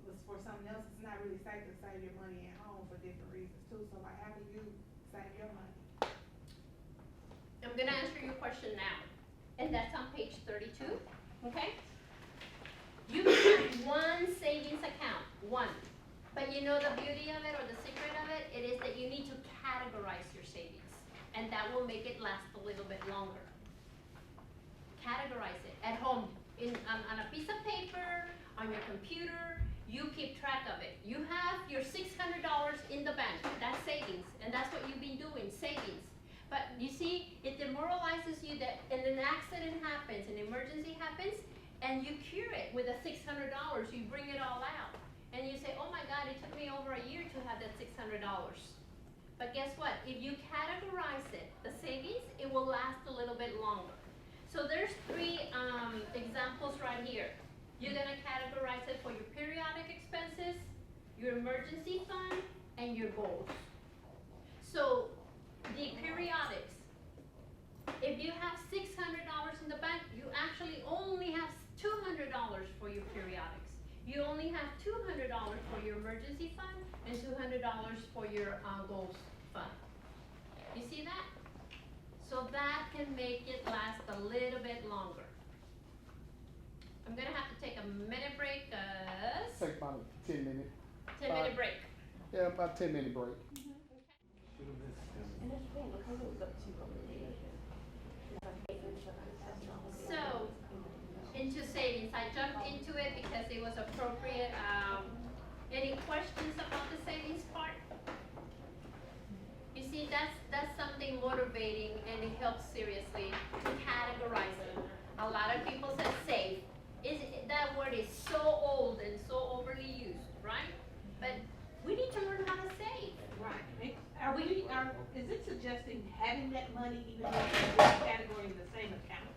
was for something else. It's not really safe to save your money at home for different reasons too, so like, how do you save your money? I'm gonna answer your question now, and that's on page 32, okay? You can have one savings account, one. But you know the beauty of it, or the secret of it, it is that you need to categorize your savings, and that will make it last a little bit longer. Categorize it at home, on a piece of paper, on your computer, you keep track of it. You have your $600 in the bank, that's savings, and that's what you've been doing, savings. But you see, it demoralizes you that and an accident happens, an emergency happens, and you cure it with the $600, you bring it all out. And you say, oh my God, it took me over a year to have that $600. But guess what? If you categorize it, the savings, it will last a little bit longer. So there's 3 examples right here. You're gonna categorize it for your periodic expenses, your emergency fund, and your goals. So the periodics, if you have $600 in the bank, you actually only have $200 for your periodics. You only have $200 for your emergency fund and $200 for your goals fund. You see that? So that can make it last a little bit longer. I'm gonna have to take a minute break, Take about a 10-minute. 10-minute break. Yeah, about 10-minute break. So, into savings, I jumped into it because it was appropriate. Any questions about the savings part? You see, that's something motivating, and it helps seriously to categorize it. A lot of people say save. That word is so old and so overly used, right? But we need to learn how to save. Right. Is it suggesting having that money even though it's 3 categories in the same account?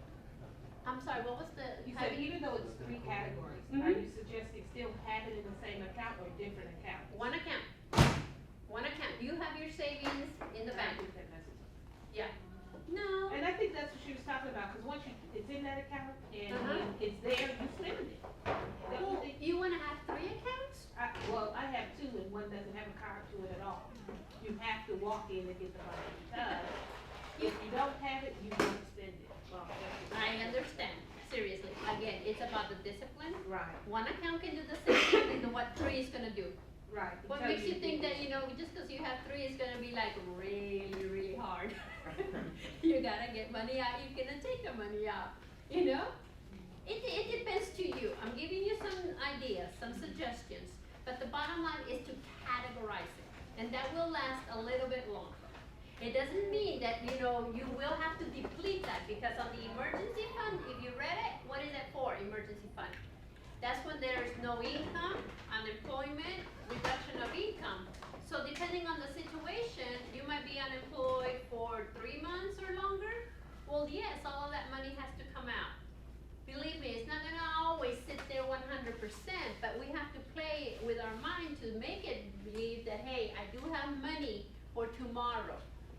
I'm sorry, what was the? You said even though it's 3 categories, are you suggesting still have it in the same account or different accounts? One account. One account. You have your savings in the bank. Yeah. No. And I think that's what she was talking about, because once it's in that account and when it's there, you spend it. Don't you Well, think? you wanna have 3 accounts? I have 2 and one doesn't have a card to it at all. You have to walk in and get the money, because if you don't have it, you won't spend it. Well, that's I understand. Seriously. Again, it's about the discipline. right, One account can do the same thing that what 3 is gonna do. right. What Until makes you think do that, you know, just because you have 3 is gonna be like really, really hard? You gotta get money out, you cannot take the money out, you know? It depends to you. I'm giving you some ideas, some suggestions, but the bottom line is to categorize it, and that will last a little bit longer. It doesn't mean that, you know, you will have to deplete that, because on the emergency fund, if you read it, what is it for, emergency fund? That's when there is no income, unemployment, reduction of income. So depending on the situation, you might be unemployed for 3 months or longer. Well, yes, all of that money has to come out. Believe me, it's not gonna always sit there 100%, but we have to play with our mind to make it believe that, hey, I do have money for tomorrow.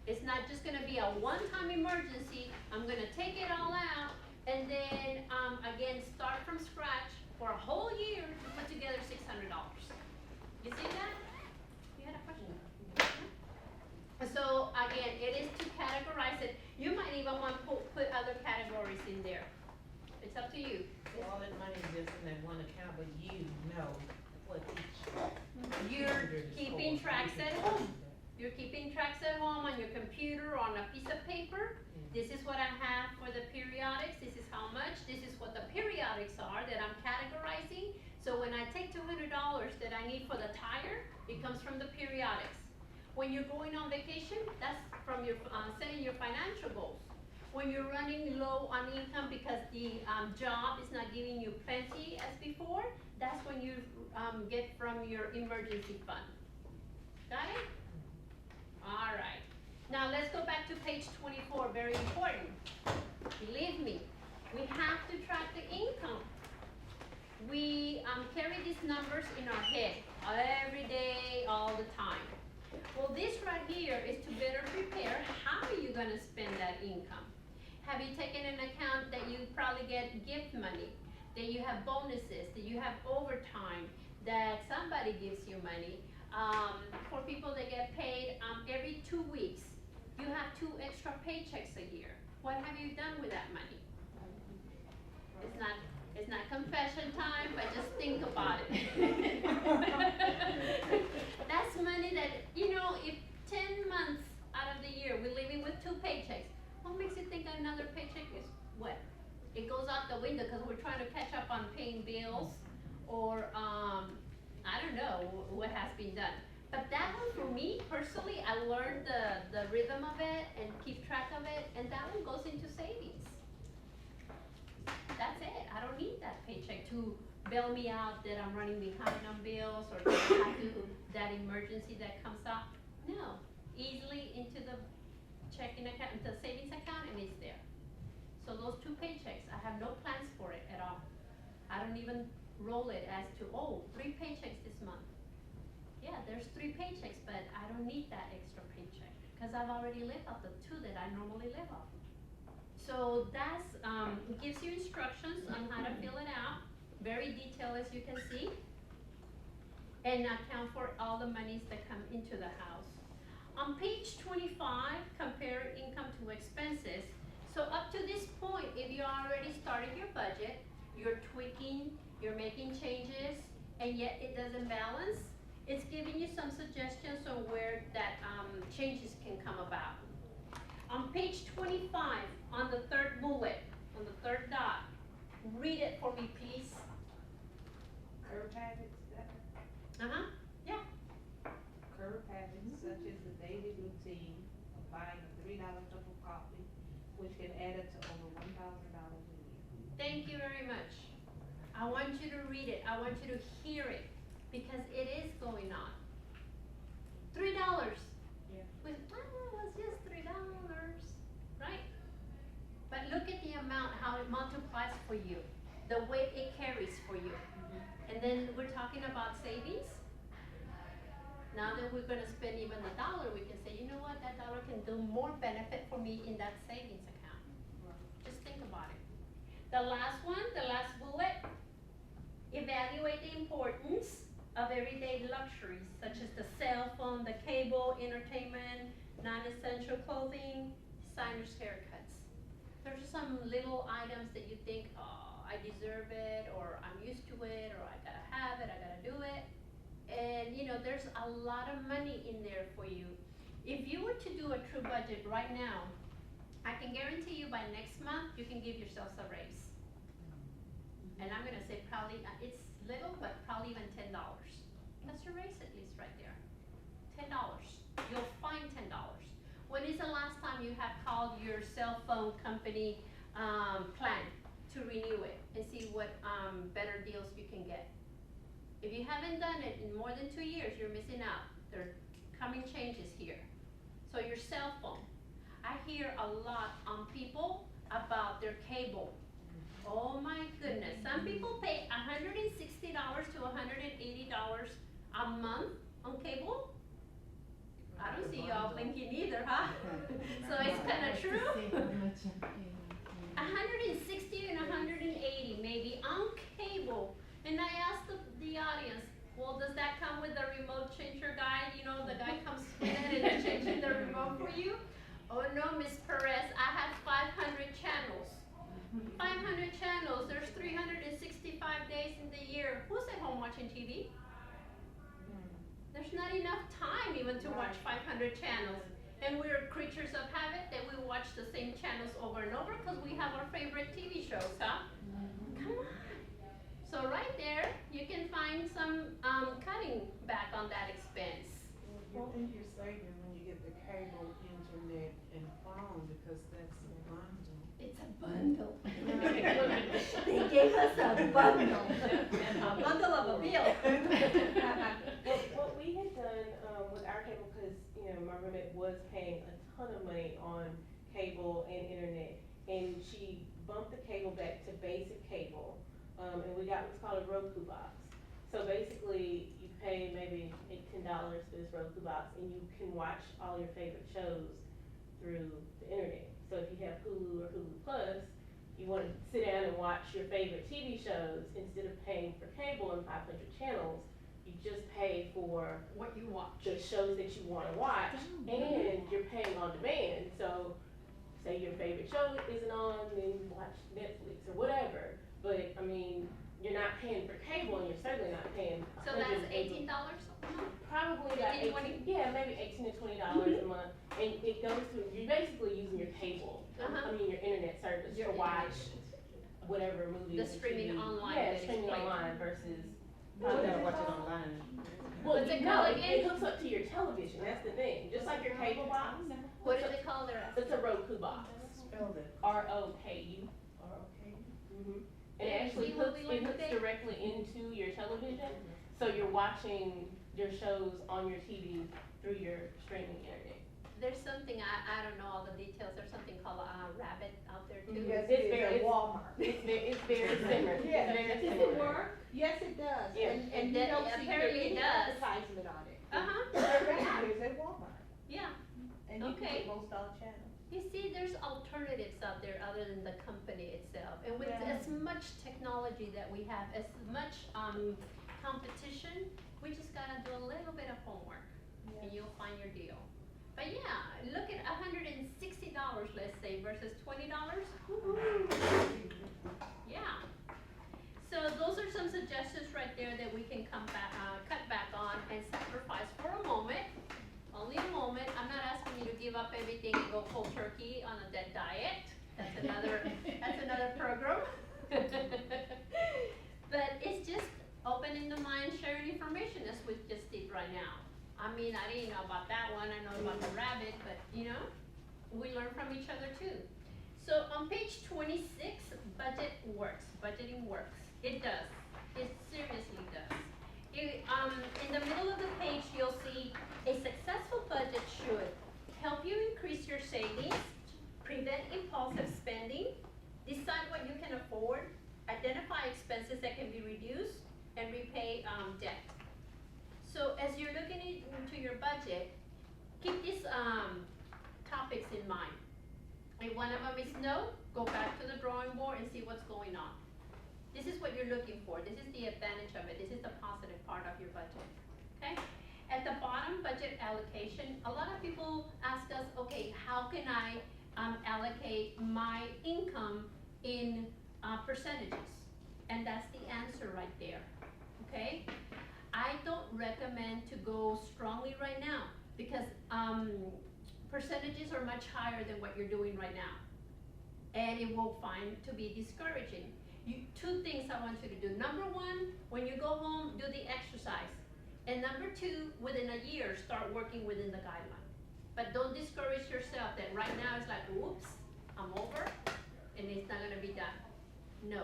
It's not just gonna be a one-time emergency. I'm gonna take it all out and then, again, start from scratch for a whole year to put together $600. You see that? You had a question? So again, it is to categorize it. You might even want to put other categories in there. It's up to you. So all that money is just in that one account, but you know what each. You're hundred is keeping for. tracks You at can home. do that. You're keeping tracks at home on your computer or on a piece of paper. This is what I have for the periodics. This is how much. This is what the periodics are that I'm categorizing. So when I take $200 that I need for the tire, it comes from the periodics. When you're going on vacation, that's from your setting your financial goals. When you're running low on income because the job is not giving you plenty as before, that's when you get from your emergency fund. Got it? All right. Now let's go back to page 24, very important. Believe me, we have to track the income. We carry these numbers in our head every day, all the time. Well, this right here is to better prepare how are you gonna spend that income. Have you taken into account that you probably get gift money, that you have bonuses, that you have overtime, that somebody gives you money? For people that get paid every 2 weeks, you have 2 extra paychecks a year. What have you done with that money? It's not confession time, but just think about it. That's money that, if 10 months out of the year we're living with 2 paychecks, what makes you think another paycheck is what? It goes out the window because we're trying to catch up on paying bills or, I don't know what has been done. But that one for me personally, I learned the rhythm of it and keep track of it, and that one goes into savings. That's it. I don't need that paycheck to bail me out that I'm running behind on bills or that I have to, that emergency that comes up. No, easily into the checking account, the savings account, and it's there. So those 2 paychecks, I have no plans for it at all. I don't even roll it as to, 3 paychecks this month. Yeah, there's 3 paychecks, but I don't need that extra paycheck because I've already lived off the 2 that I normally live off. So that's, gives you instructions on how to fill it out, very detailed as you can see, and account for all the monies that come into the house. On page 25, compare income to expenses. So up to this point, if you already started your budget, you're tweaking, you're making changes, and yet it doesn't balance, it's giving you some suggestions on where that changes can come about. On page 25, on the 3rd bullet, on the 3rd dot, read it for me, please. Curb habits, Yeah. curb habits such as the daily routine of buying a $3 cup of coffee, which can add up to over $1,000 a year. Thank you very much. I want you to read it. I want you to hear it because it is going on. $3. Yeah. It's just $3, right? But look at the amount, how it multiplies for you, the weight it carries for you. And then we're talking about savings. Now that we're gonna spend even the $1, we can say, you know what, that $1 can do more benefit for me in that savings account. Just think about it. The last one, the last bullet, evaluate the importance of everyday luxuries such as the cell phone, the cable, entertainment, non-essential clothing, designers' haircuts. There's some little items that you think, I deserve it, or I'm used to it, or I gotta have it, I gotta do it. And there's a lot of money in there for you. If you were to do a true budget right now, I can guarantee you by next month, you can give yourselves a raise. And I'm gonna say probably, it's little, but probably even $10. That's your raise at least right there. $10. You'll find $10. When is the last time you have called your cell phone company plan to renew it and see what better deals you can get? If you haven't done it in more than 2 years, you're missing out. They're coming changes here. So your cell phone. I hear a lot on people about their cable. Oh my goodness, some people pay $160 to $180 a month on cable. I don't see y'all blinking either, huh? So it's kinda true. 160 and 180 maybe on cable. And I asked the audience, well, does that come with the remote changer guy? You know, the guy comes in and is changing the remote for you? Oh no, Miss Perez, I have 500 channels. 500 channels, there's 365 days in the year. Who's at home watching TV? There's not enough time even to watch 500 channels. And we're creatures of habit that we watch the same channels over and over because we have our favorite TV shows, huh? Come on. So right there, you can find some cutting back on that expense. You think you're saving when you get the cable, internet, and phone because that's a bundle. It's a bundle. They gave us a bundle. A bundle of a bill. What we had done, with our cable, cause, you know, my roommate was paying a ton of money on cable and internet, and she bumped the cable back to basic cable, and we got what's called a Roku box. So basically, you pay maybe $10 for this Roku box, and you can watch all your favorite shows through the internet. So if you have Hulu or Hulu Plus, you wanna sit down and watch your favorite TV shows, instead of paying for cable and 500 channels, you just pay for What you watch. the shows that you wanna watch, and you're paying on demand. So, say your favorite show isn't on, then you watch Netflix or whatever. But, I mean, you're not paying for cable, and you're certainly not paying. So that's $18? Probably about 18, 18, yeah, maybe $18 to $20 a month, and it goes through, you're basically using your cable, Uh-huh. I mean, your internet service Your to watch whatever movies. The and streaming TV. online Yeah, that is streaming played. online versus. You gotta watch it online. Well, What's it no, called it again? hooks up to your television, that's the thing, just like your cable box, What is it called there? it's a Roku box, Spell that. ROKU. Okay. Mm-hmm. And it Yeah, actually see what hooks, we it learned hooks today? directly into your television, so you're watching your shows on your TV through your streaming internet. There's something, I don't know all the details, there's something called Rabbit out there too. Yes, Yes, it's it very, is at Walmart. it's very similar, Yeah. it's very Does similar. it work? Yes, it does, Yeah. and you That- don't see apparently it any does. advertisement on it. Uh-huh, Directly is at Walmart, yeah. and you can Okay. get most all channels. You see, there's alternatives out there other than the company itself. And with Yeah. as much technology that we have, as much competition, we just gotta do a little bit of homework and you'll find your deal. But yeah, look at $160, let's say, versus $20. Yeah. So those are some suggestions right there that we can come back, cut back on and sacrifice for a moment. Only a moment. I'm not asking you to give up everything and go cold turkey on a dead diet. That's another program. But it's just opening the mind, sharing information as we just did right now. I mean, I didn't know about that one. I know about the rabbit, but you know, we learn from each other too. So on page 26, budget works. Budgeting works. It does. It seriously does. In the middle of the page, you'll see a successful budget should help you increase your savings, prevent impulsive spending, decide what you can afford, identify expenses that can be reduced, and repay debt. So as you're looking into your budget, keep these topics in mind. If one of them is no, go back to the drawing board and see what's going on. This is what you're looking for. This is the advantage of it. This is the positive part of your budget, okay? At the bottom, budget allocation, a lot of people ask us, okay, how can I allocate my income in percentages? And that's the answer right there, okay? I don't recommend to go strongly right now because percentages are much higher than what you're doing right now. And it will find to be discouraging. Two things I want you to do. Number one, when you go home, do the exercise. And number two, within a year, start working within the guideline. But don't discourage yourself that right now it's like, oops, I'm over, and it's not gonna be done. No,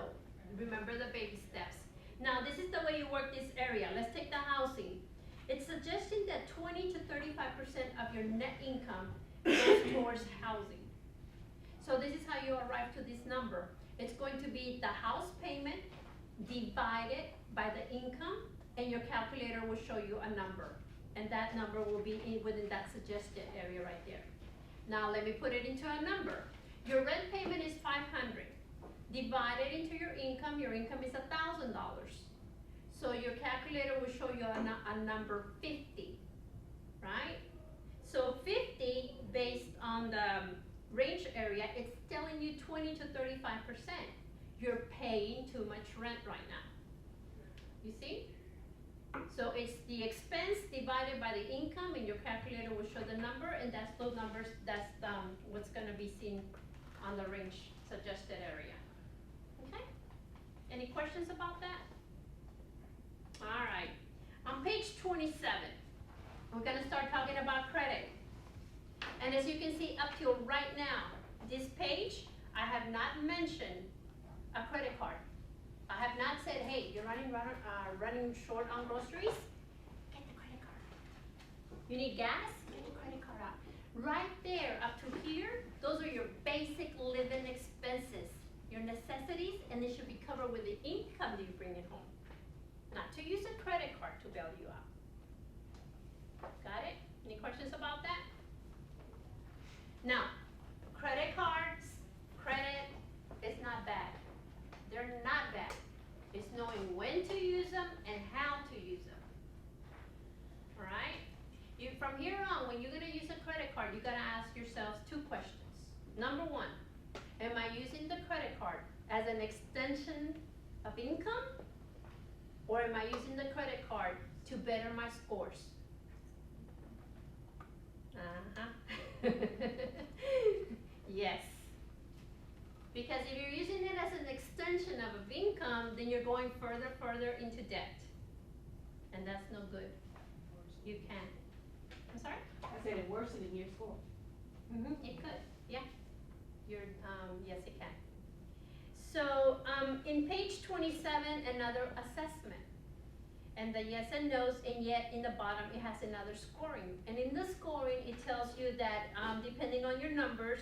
remember the baby steps. Now, this is the way you work this area. Let's take the housing. It's suggesting that 20 to 35% of your net income goes towards housing. So this is how you arrive to this number. It's going to be the house payment divided by the income, and your calculator will show you a number. And that number will be within that suggested area right there. Now let me put it into a number. Your rent payment is $500. Divided into your income is $1,000. So your calculator will show you a number 50, right? So 50 based on the range area, it's telling you 20 to 35%. You're paying too much rent right now. You see? So it's the expense divided by the income, and your calculator will show the number, and that's those numbers, that's what's gonna be seen on the range suggested area. Okay? Any questions about that? All right. On page 27, we're gonna start talking about credit. And as you can see up till right now, this page, I have not mentioned a credit card. I have not said, hey, you're running short on groceries? Get the credit card. You need gas? Get the credit card out. Right there, up to here, those are your basic living expenses, your necessities, and they should be covered with the income that you bring in home. Not to use a credit card to bail you out. Got it? Any questions about that? Now, credit cards, credit is not bad. They're not bad. It's knowing when to use them and how to use them. All right? From here on, when you're gonna use a credit card, you gotta ask yourselves two questions. Number one, am I using the credit card as an extension of income? Or am I using the credit card to better my scores? Uh-huh. Yes. Because if you're using it as an extension of income, then you're going further into debt. And that's no good. You can't. I'm sorry? I said it worsened in your score. It could, yeah. Yes, it can. So, in page 27, another assessment. And the yes and no's, and yet in the bottom it has another scoring. And in the scoring, it tells you that depending on your numbers,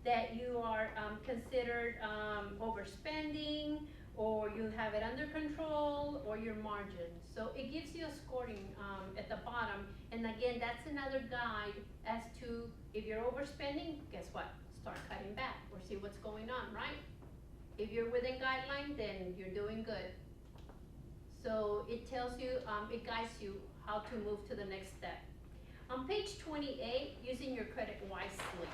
that you are considered overspending, or you have it under control, or your margin. So it gives you a scoring at the bottom. And again, that's another guide as to if you're overspending, guess what? Start cutting back or see what's going on, right? If you're within guideline, then you're doing good. So it tells you, it guides you how to move to the next step. On page 28, using your credit wisely.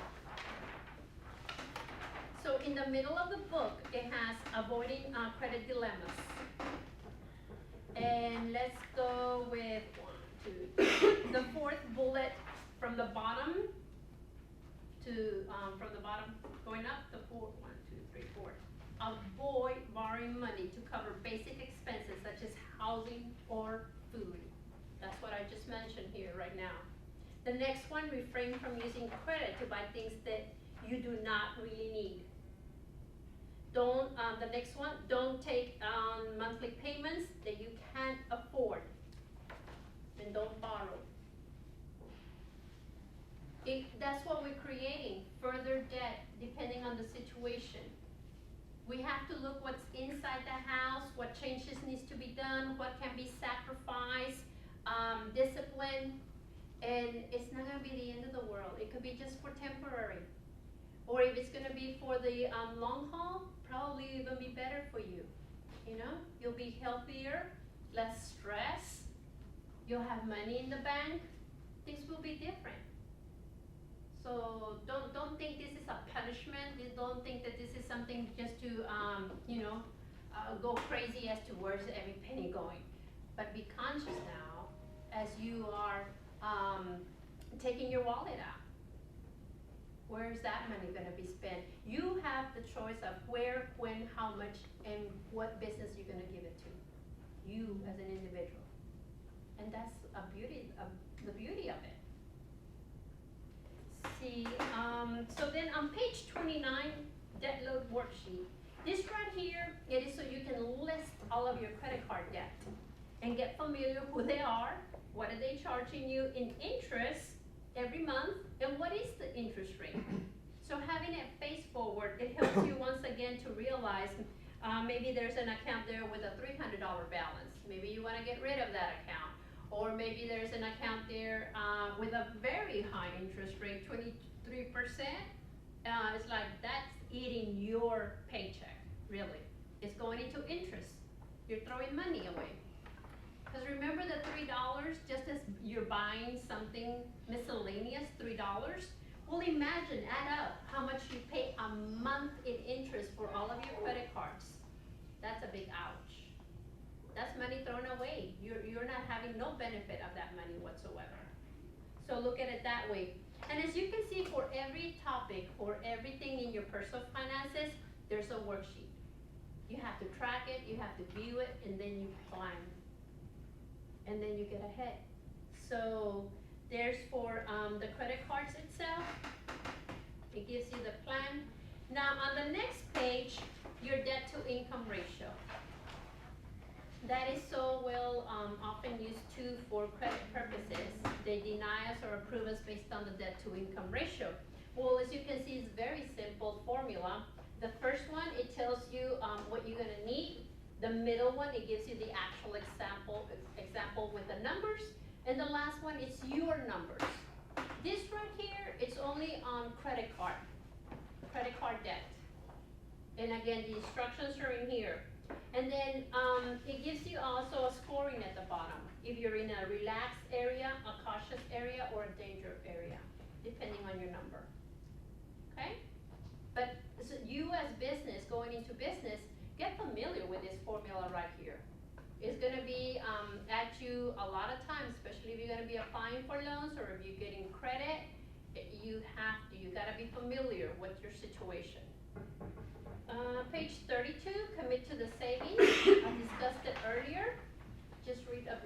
So in the middle of the book, it has avoiding credit dilemmas. And let's go with 1, 2, 3. The fourth bullet from the bottom going up, the 4, 1, 2, 3, 4. Avoid borrowing money to cover basic expenses such as housing or food. That's what I just mentioned here right now. The next one, refrain from using credit to buy things that you do not really need. The next one, don't take on monthly payments that you can't afford. And don't borrow. That's what we're creating, further debt, depending on the situation. We have to look what's inside the house, what changes needs to be done, what can be sacrificed, discipline, and it's not gonna be the end of the world. It could be just for temporary. Or if it's gonna be for the long haul, probably even be better for you. You know, you'll be healthier, less stress, you'll have money in the bank, things will be different. So don't think this is a punishment. Don't think that this is something just to go crazy as to where's every penny going. But be conscious now as you are taking your wallet out. Where is that money going to be spent? You have the choice of where, when, how much, and what business you're going to give it to. You as an individual. And that's the beauty of it. See, so then on page 29, debt load worksheet. This right here, it is so you can list all of your credit card debt and get familiar who they are What are they charging you in interest every month, and what is the interest rate? So having it face forward, it helps you once again to realize, maybe there's an account there with a $300 balance. Maybe you wanna get rid of that account. Or maybe there's an account there, with a very high interest rate, 23%. It's like, that's eating your paycheck, really. It's going into interest. You're throwing money away. Cause remember the $3, just as you're buying something miscellaneous, $3? Well, imagine, add up how much you pay a month in interest for all of your credit cards. That's a big ouch. That's money thrown away. You're not having no benefit of that money whatsoever. So look at it that way. And as you can see, for every topic, for everything in your personal finances, there's a worksheet. You have to track it, you have to view it, and then you plan. And then you get ahead. So there's for the credit cards itself. It gives you the plan. Now on the next page, your debt to income ratio. That is so well often used too for credit purposes. They deny us or approve us based on the debt to income ratio. Well, as you can see, it's a very simple formula. The first one, it tells you what you're gonna need. The middle one, it gives you the actual example with the numbers. And the last one is your numbers. This right here, it's only on credit card debt. And again, the instructions are in here. And then it gives you also a scoring at the bottom. If you're in a relaxed area, a cautious area, or a danger area, depending on your number. Okay? But so you as business, going into business, get familiar with this formula right here. It's gonna be at you a lot of times, especially if you're gonna be applying for loans or if you're getting credit, you gotta be familiar with your situation. Page 32, commit to the savings. I discussed it earlier. Just read up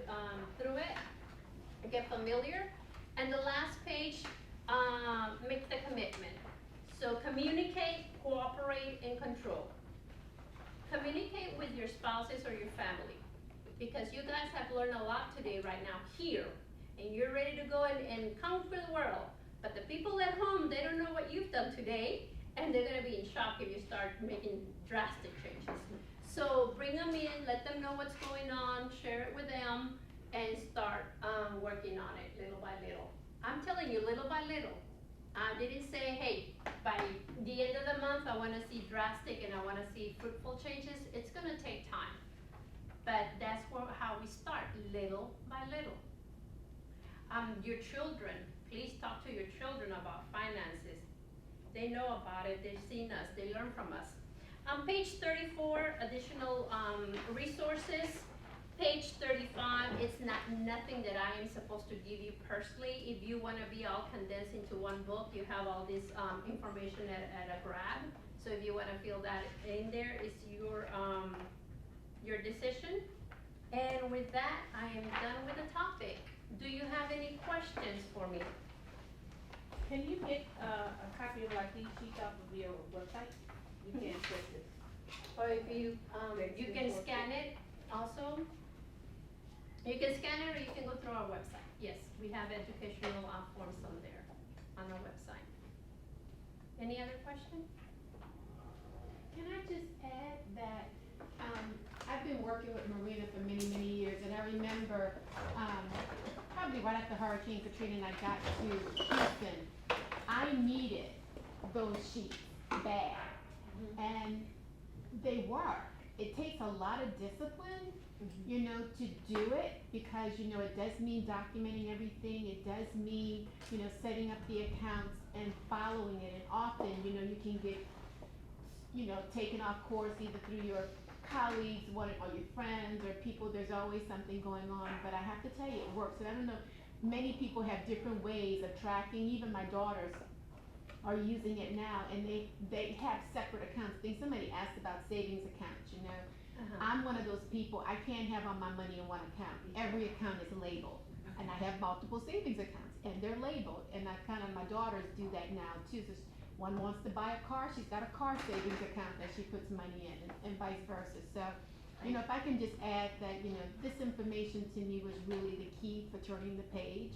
through it, get familiar. And the last page, make the commitment. So communicate, cooperate, and control. Communicate with your spouses or your family, because you guys have learned a lot today right now here, and you're ready to go and conquer the world. But the people at home, they don't know what you've done today, and they're gonna be in shock if you start making drastic changes. So bring them in, let them know what's going on, share it with them, and start working on it little by little. I'm telling you, little by little. I didn't say, hey, by the end of the month, I wanna see drastic and I wanna see fruitful changes. It's gonna take time. But that's how we start, little by little. Your children, please talk to your children about finances. They know about it, they've seen us, they learn from us. On page 34, additional resources. Page 35, it's nothing that I am supposed to give you personally. If you wanna be all condensed into one book, you have all this information at a grab. So if you wanna fill that in there, it's your decision. And with that, I am done with the topic. Do you have any questions for me? Can you get a copy of like these sheets off of your website? We can't print this. Or if you can scan it also. You can scan it or you can go through our website. Yes, we have educational forms on there, on our website. Any other question? Can I just add that, I've been working with Marina for many, many years, and I remember, probably right after Hurricane Katrina and I got to Houston, I needed those sheets bad, and they work. It takes a lot of discipline, you know, to do it, because, you know, it does mean documenting everything, it does mean, you know, setting up the accounts and following it, and often, you know, you can get, you know, taken off course either through your colleagues, or your friends, or people. There's always something going on, but I have to tell you, it works. And I don't know, many people have different ways of tracking. Even my daughters are using it now, and they have separate accounts. I think somebody asked about savings accounts, you know. I'm one of those people, I can't have all my money in one account. Every account is labeled, and I have multiple savings accounts, and they're labeled, and my daughters do that now too. So one wants to buy a car, she's got a car savings account that she puts money in, and vice versa. So You know, if I can just add that, you know, this information to me was really the key for turning the page.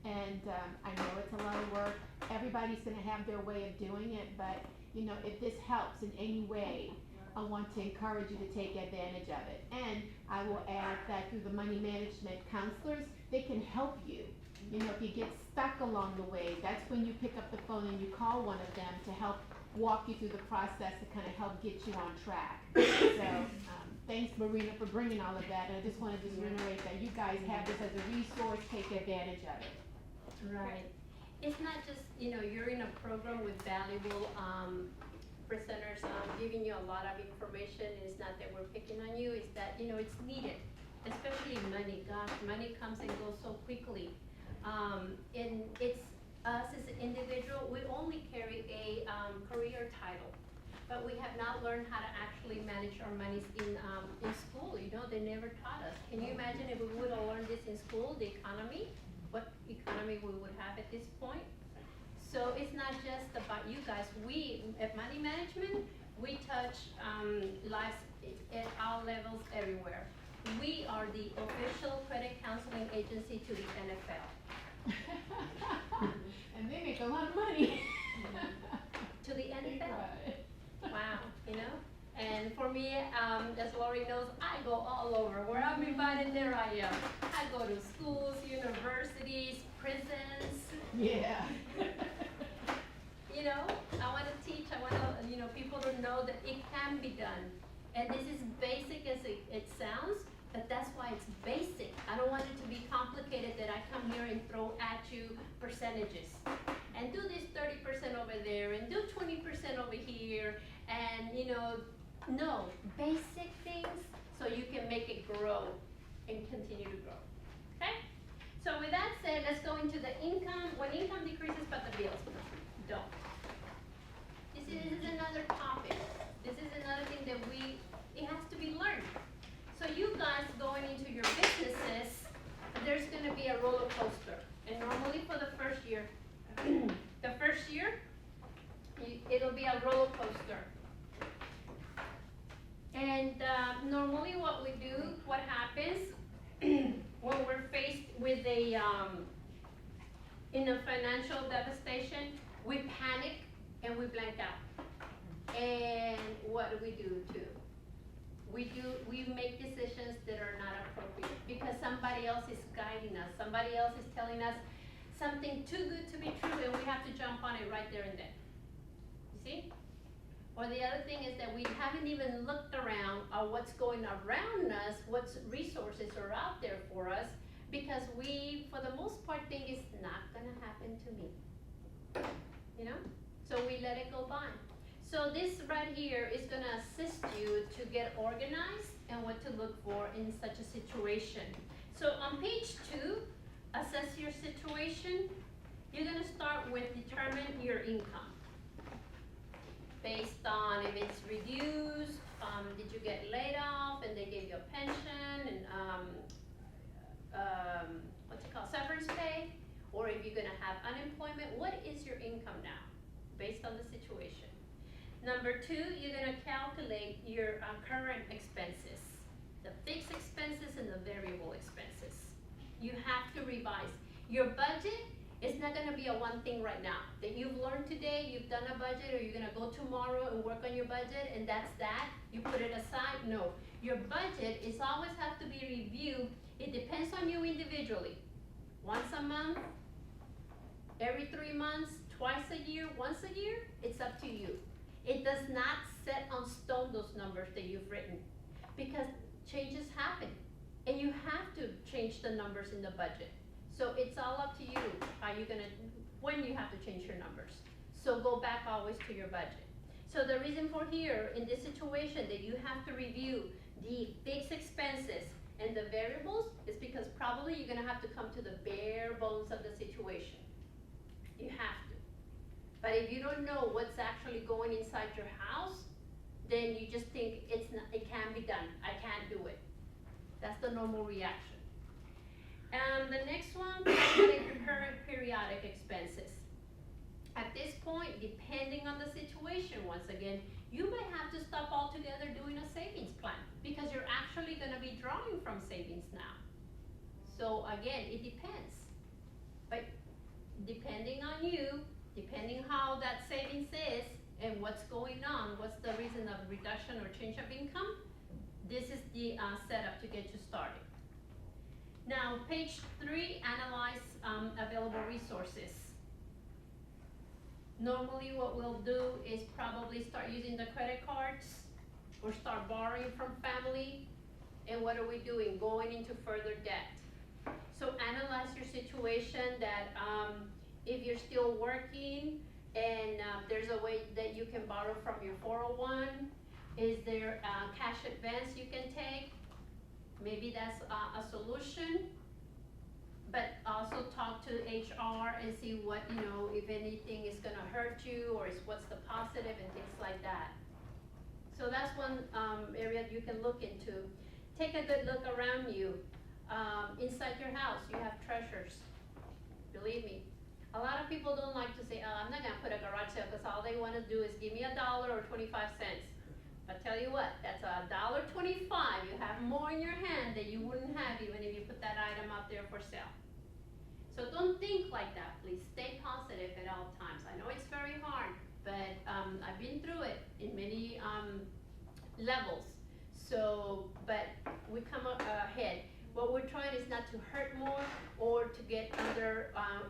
And, I know it's a lot of work, everybody's gonna have their way of doing it, but, you know, if this helps in any way, I want to encourage you to take advantage of it. And I will add that through the money management counselors, they can help you. You know, if you get stuck along the way, that's when you pick up the phone and you call one of them to help walk you through the process to kind of help get you on track. So, thanks Marina for bringing all of that, and I just wanted to reiterate that you guys have this as a resource, take advantage of it. Right. It's not just, you know, you're in a program with valuable, presenters, giving you a lot of information. It's not that we're picking on you, it's that, you know, it's needed, especially money. Gosh, money comes and goes so quickly. And it's us as an individual, we only carry a, career title, but we have not learned how to actually manage our monies in school. You know, they never taught us. Can you imagine if we would have learned this in school, the economy? What economy we would have at this point? So it's not just about you guys. We, at Money Management, we touch lives at all levels everywhere. We are the official credit counseling agency to the NFL. And they make a lot of money. To the Think NFL. about it. Wow, you know? And for me, as Lori knows, I go all over. Where I'm invited, there I am. I go to schools, universities, prisons. Yeah. You know, I want to teach, I want to, you know, people to know that it can be done. And this is basic as it sounds, but that's why it's basic. I don't want it to be complicated that I come here and throw at you percentages. And do this 30% over there, and do 20% over here, and you know, no, basic things so you can make it grow and continue to grow, okay? So with that said, let's go into the income. When income decreases but the bills don't. This is another topic. This is another thing that it has to be learned. So you guys going into your businesses, there's gonna be a roller coaster. And normally for the first year, it'll be a roller coaster. And normally what we do, what happens when we're faced with in a financial devastation, we panic and we blank out. And what do? We make decisions that are not appropriate because somebody else is guiding us. Somebody else is telling us something too good to be true, and we have to jump on it right there and then. You see? Or the other thing is that we haven't even looked around at what's going around us, what resources are out there for us, because we, for the most part, think it's not gonna happen to me. You know? So we let it go by. So this right here is gonna assist you to get organized and what to look for in such a situation. So on page 2, assess your situation. You're gonna start with determine your income. Based on if it's reduced, did you get laid off and they gave you a pension and what's it called, severance pay? Or if you're gonna have unemployment, what is your income now? Based on the situation. Number 2, you're gonna calculate your current expenses, the fixed expenses and the variable expenses. You have to revise. Your budget is not gonna be a one thing right now. That you've learned today, you've done a budget, or you're gonna go tomorrow and work on your budget and that's that, you put it aside. No, your budget is always have to be reviewed. It depends on you individually. Once a month, every 3 months, twice a year, once a year, it's up to you. It does not set on stone those numbers that you've written because changes happen and you have to change the numbers in the budget. So it's all up to you how you're gonna, when you have to change your numbers. So go back always to your budget. So the reason for here in this situation that you have to review the fixed expenses and the variables is because probably you're gonna have to come to the bare bones of the situation. You have to. But if you don't know what's actually going inside your house, then you just think it can be done. I can't do it. That's the normal reaction. The next one, calculate your current periodic expenses. At this point, depending on the situation, once again, you may have to stop altogether doing a savings plan because you're actually from savings now. So again, it depends. But depending on you, depending how that savings is and what's going on, what's the reason of reduction or change of income, this is the setup to get you started. Now, page 3, analyze available resources. Normally what we'll do is probably start using the credit cards or start borrowing from family. And what are we doing? Going into further debt. So analyze your situation that if you're still working and there's a way that you can borrow from your 401, is there a cash advance you can take? Maybe that's a solution. But also talk to HR and see what, if anything is gonna hurt you or what's the positive and things like that. So that's one area you can look into. Take a good look around you. Inside your house, you have treasures. Believe me. A lot of people don't like to say, oh, I'm not gonna put a garage sale because all they wanna do is give me $1 or 25 cents. But tell you what, that's $1.25. You have more in your hand that you wouldn't have even if you put that item out there for sale. So don't think like that, please. Stay positive at all times. I know it's very hard, but I've been through it in many levels. So, but we come up ahead. What we're trying is not to hurt more or to get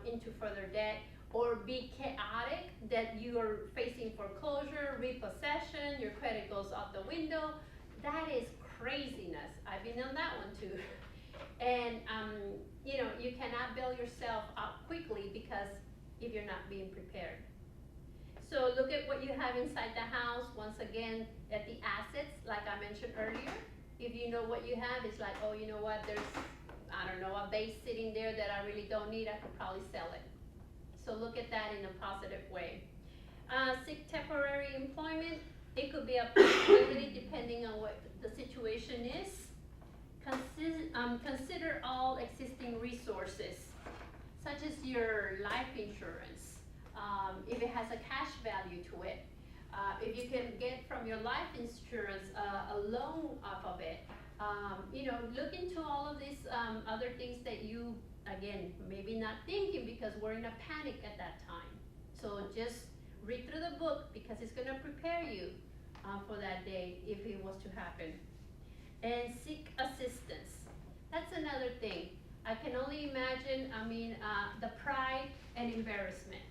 into further debt or be chaotic that you are facing foreclosure, repossession, your credit goes out the window. That is craziness. I've been on that one too. And you cannot bail yourself out quickly because if you're not being prepared. So look at what you have inside the house. Once again, at the assets, like I mentioned earlier. If you know what you have, it's like, oh, you know what, there's, I don't know, a vase sitting there that I really don't need, I could probably sell it. So look at that in a positive way. Seek temporary employment. It could be a possibility depending on what the situation is. Consider all existing resources, such as your life insurance, if it has a cash value to it. If you can get from your life insurance a loan off of it, look into all of these other things that you, again, maybe not thinking because we're in a panic at that time. So just read through the book because it's going to prepare you for that day if it was to happen. And seek assistance. That's another thing. I can only imagine, the pride and embarrassment.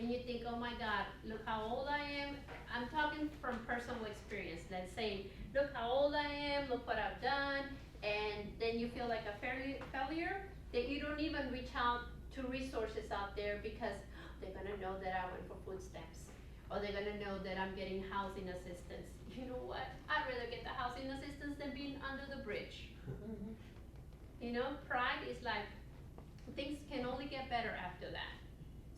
And you think, oh my God, look how old I am. I'm talking from personal experience. That's saying, look how old I am, look what I've done. And then you feel like a failure that you don't even reach out to resources out there because they're gonna know that I went for food stamps. Or they're gonna know that I'm getting housing assistance. You know what? I'd rather get the housing assistance than being under the bridge. Pride is like, things can only get better after that.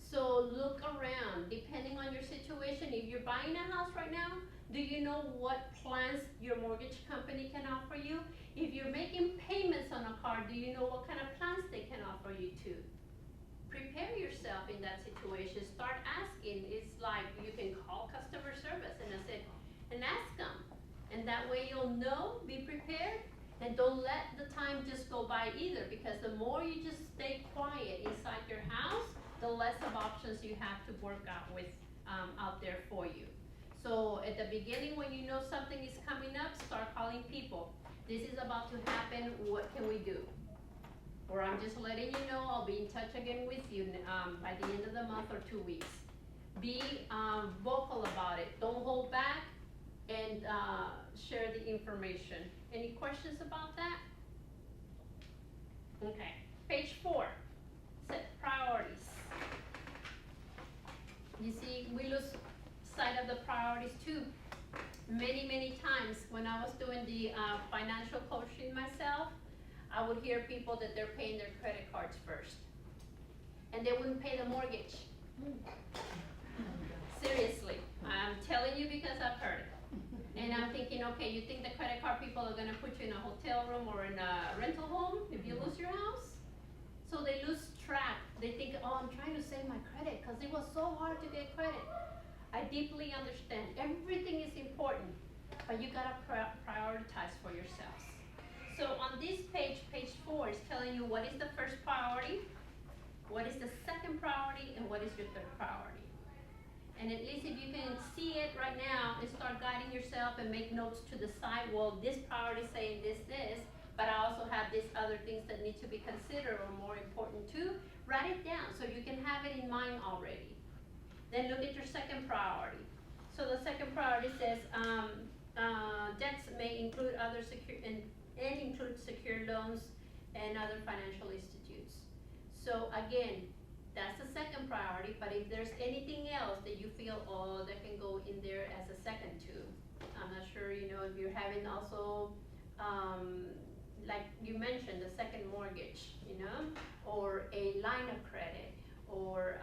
So look around, depending on your situation. If you're buying a house right now, do you know what plans your mortgage company can offer you? If you're making payments on a car, do you know what kind of plans they can offer you too? Prepare yourself in that situation. Start asking. It's like you can call customer service and ask them. And that way you'll know, be prepared, and don't let the time just go by either, because the more you just stay quiet inside your house, the less of options you have to work out with out there for you. So at the beginning, when you know something is coming up, start calling people. This is about to happen, what can we do? Or I'm just letting you know, I'll be in touch again with you by the end of the month or 2 weeks. Be vocal about it, don't hold back, and share the information. Any questions about that? Okay, page 4, set priorities. You see, we lose sight of the priorities too. Many times when I was doing the financial coaching myself, I would hear people that they're paying their credit cards first. And they wouldn't pay the mortgage. Seriously, I'm telling you because I've heard it. And I'm thinking, okay, you think the credit card people are gonna put you in a hotel room or in a rental home if you lose your house? So they lose track. They think, oh, I'm trying to save my credit because it was so hard to get credit. I deeply understand. Everything is important, but you gotta prioritize for yourselves. So on this page, page 4 is telling you what is the first priority, what is the second priority, and what is your third priority. And at least if you can see it right now and start guiding yourself and make notes to the side, well, this priority is saying this, but I also have these other things that need to be considered or more important too. Write it down so you can have it in mind already. Then look at your second priority. So the second priority says, debts may include other and include secured loans and other financial institutes. So again, that's the second priority, but if there's anything else that you feel, oh, that can go in there as a second too. I'm not sure, if you're having also, like you mentioned, the second mortgage, or a line of credit, or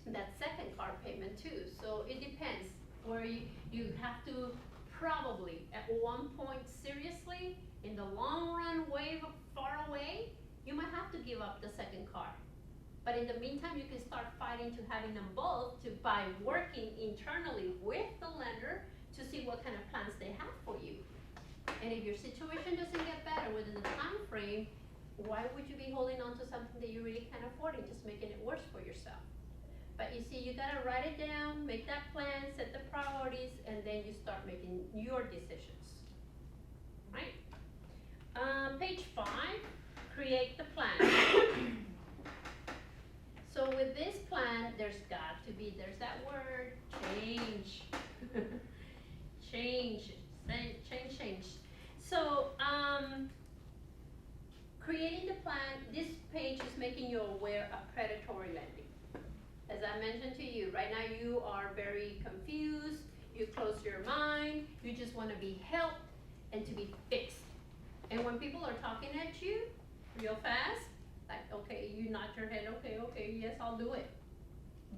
that second car payment too. So it depends where you have to probably at one point seriously, in the long run, way far away, you might have to give up the second car. But in the meantime, you can start fighting to having them both by working internally with the lender to see what kind of plans they have for you. And if your situation doesn't get better within the time frame, why would you be holding on to something that you really can't afford and just making it worse for yourself? But you see, you gotta write it down, make that plan, set the priorities, and then you start making your decisions, right? Page 5, create the plan. So with this plan, there's that word, change. change. So, creating the plan, this page is making you aware of predatory lending. As I mentioned to you, right now you are very confused, you close your mind, you just want to be helped and to be fixed. And when people are talking at you real fast, like, okay, you nod your head, okay, yes, I'll do it.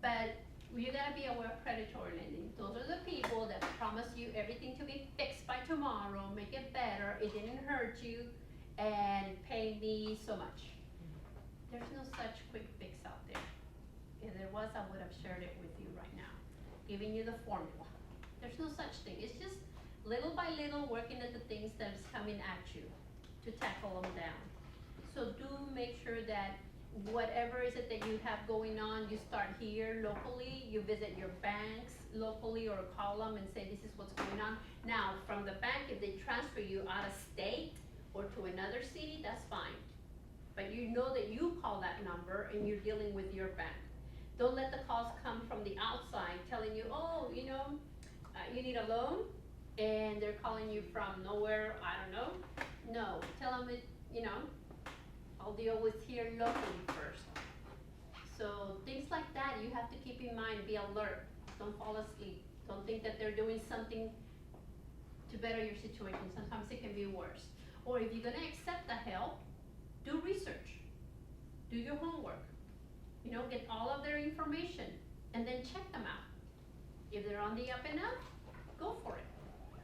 But you gotta be aware of predatory lending. Those are the people that promise you everything to be fixed by tomorrow, make it better, it didn't hurt you, and pay me so much. There's no such quick fix out there. If there was, I would have shared it with you right now, giving you the formula. There's no such thing. It's just little by little working at the things that is coming at you to tackle them down. So do make sure that whatever is it that you have going on, you start here locally, you visit your banks locally or call them and say this is what's going on. Now, from the bank, if they transfer you out of state or to another city, that's fine. But you know that you call that number and you're dealing with your bank. Don't let the calls come from the outside telling you, oh, you need a loan, and they're calling you from nowhere, I don't know. No, tell them I'll deal with here locally first. So things like that you have to keep in mind, be alert, don't fall asleep. Don't think that they're doing something to better your situation. Sometimes it can be worse. Or if you're gonna accept the help, do research, do your homework, get all of their information and then check them out. If they're on the up and up, go for it.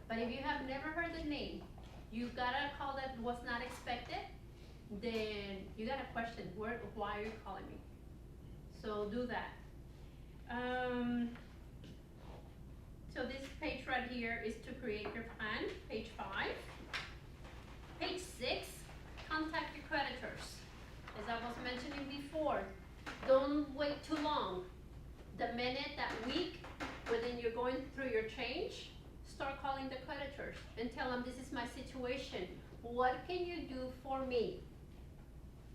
But if you have never heard the name, you got a call that was not expected, then you gotta question why are you calling me? So do that. So this page right here is to create your plan, page 5. Page 6, contact your creditors. As I was mentioning before, don't wait too long. The minute, that week, within you're going through your change, start calling the creditors and tell them this is my situation. What can you do for me?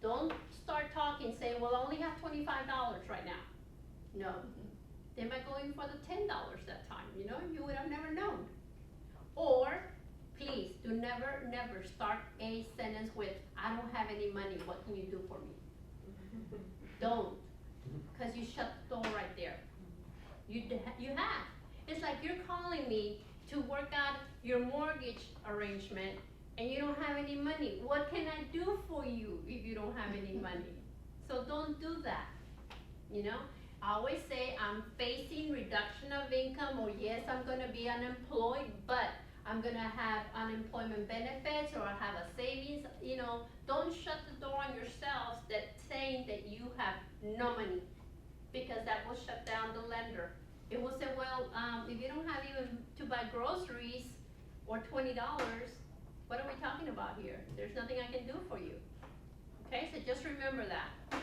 Don't start talking saying, well, I only have $25 right now. No, they might go in for the $10 that time, you would have never known. Or, please, do never start a sentence with, I don't have any money, what can you do for me? Don't, because you shut the door right there. You have. It's like you're calling me to work out your mortgage arrangement and you don't have any money. What can I do for you if you don't have any money? So don't do that, I always say I'm facing reduction of income, or yes, I'm gonna be unemployed, but I'm gonna have unemployment benefits or I have a savings, don't shut the door on yourselves saying that you have no money, because that will shut down the lender. It will say, well, if you don't have even to buy groceries or $20, what are we talking about? about here. There's nothing I can do for you. Okay, so just remember that.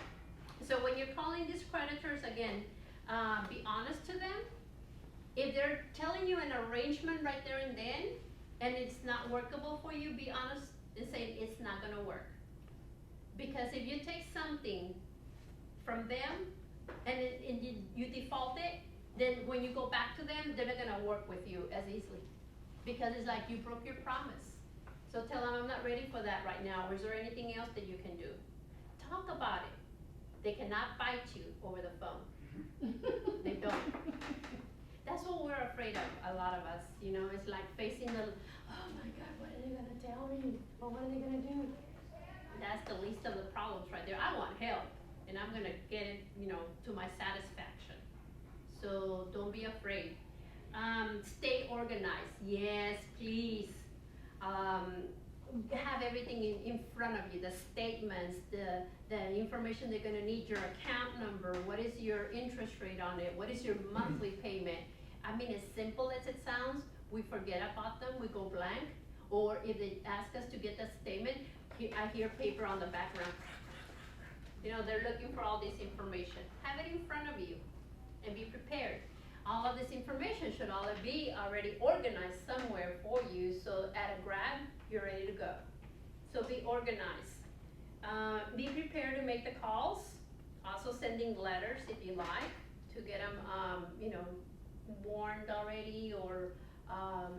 So when you're calling these creditors, again, be honest to them. If they're telling you an arrangement right there and then, and it's not workable for you, be honest and say it's not gonna work. Because if you take something from them and you default it, then when you go back to them, they're not gonna work with you as easily. Because it's like you broke your promise. So tell them, I'm not ready for that right now. Is there anything else that you can do? Talk about it. They cannot bite you over the phone. They don't. That's what we're afraid of, a lot of us. You know, it's like facing the, oh my God, what are they gonna tell me? Or what are they gonna do? That's the least of the problems right there. I want help, and I'm gonna get it, you know, to my satisfaction. So don't be afraid. Stay organized. Yes, please. Have everything in front of you, the statements, the information they're gonna need, your account number, what is your interest rate on it, what is your monthly payment. I mean, as simple as it sounds, we forget about them, we go blank, or if they ask us to get the statement, I hear paper on the background. You know, they're looking for all this information. Have it in front of you and be prepared. All of this information should all be already organized somewhere for you, so at a grab, you're ready to go. So be organized. Be prepared to make the calls, also sending letters if you like, to get them, you know, warned already, or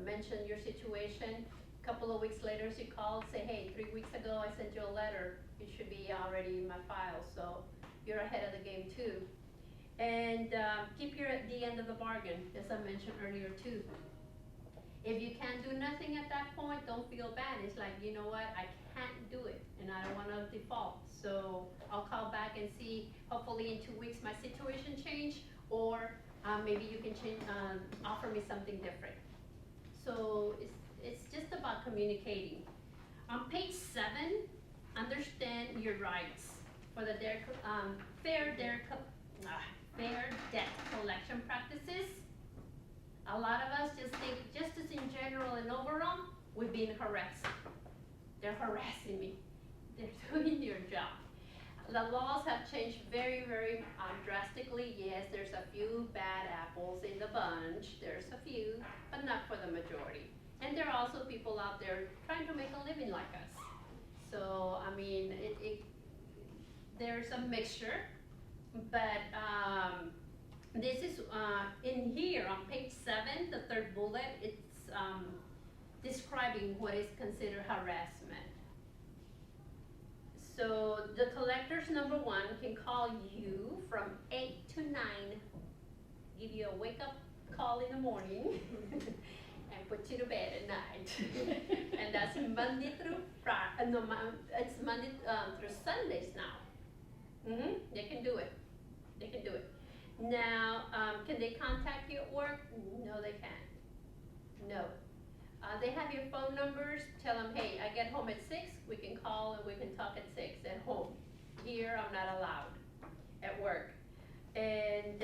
mention your situation. A couple of weeks later, you call, say, hey, 3 weeks ago I sent you a letter. It should be already in my file, so you're ahead of the game too. And keep your at the end of the bargain, as I mentioned earlier too. If you can't do nothing at that point, don't feel bad. It's like, you know what, I can't do it, and I don't want to default. So I'll call back and see, hopefully in 2 weeks my situation changed, or maybe you can change, offer me something different. So it's just about communicating. On page 7, understand your rights for the fair debt collection practices. A lot of us just think, just as in general and overall, we're being harassed. They're harassing me. They're doing their job. The laws have changed very, very drastically. Yes, there's a few bad apples in the bunch. There's a few, but not for the majority. And there are also people out there trying to make a living like us. So, I mean, there's a mixture, but this is in here on page 7, the 3rd bullet, it's describing what is considered harassment. So the collectors, number 1, can call you from 8 to 9, give you a wake up call in the morning, and put you to bed at night. And that's Monday through Friday, no, it's Monday through Sundays now. They can do it. They can do it. Now, can they contact you at work? No, they can't. No. They have your phone numbers. Tell them, hey, I get home at 6. We can call and we can talk at 6 at home. Here, I'm not allowed at work. And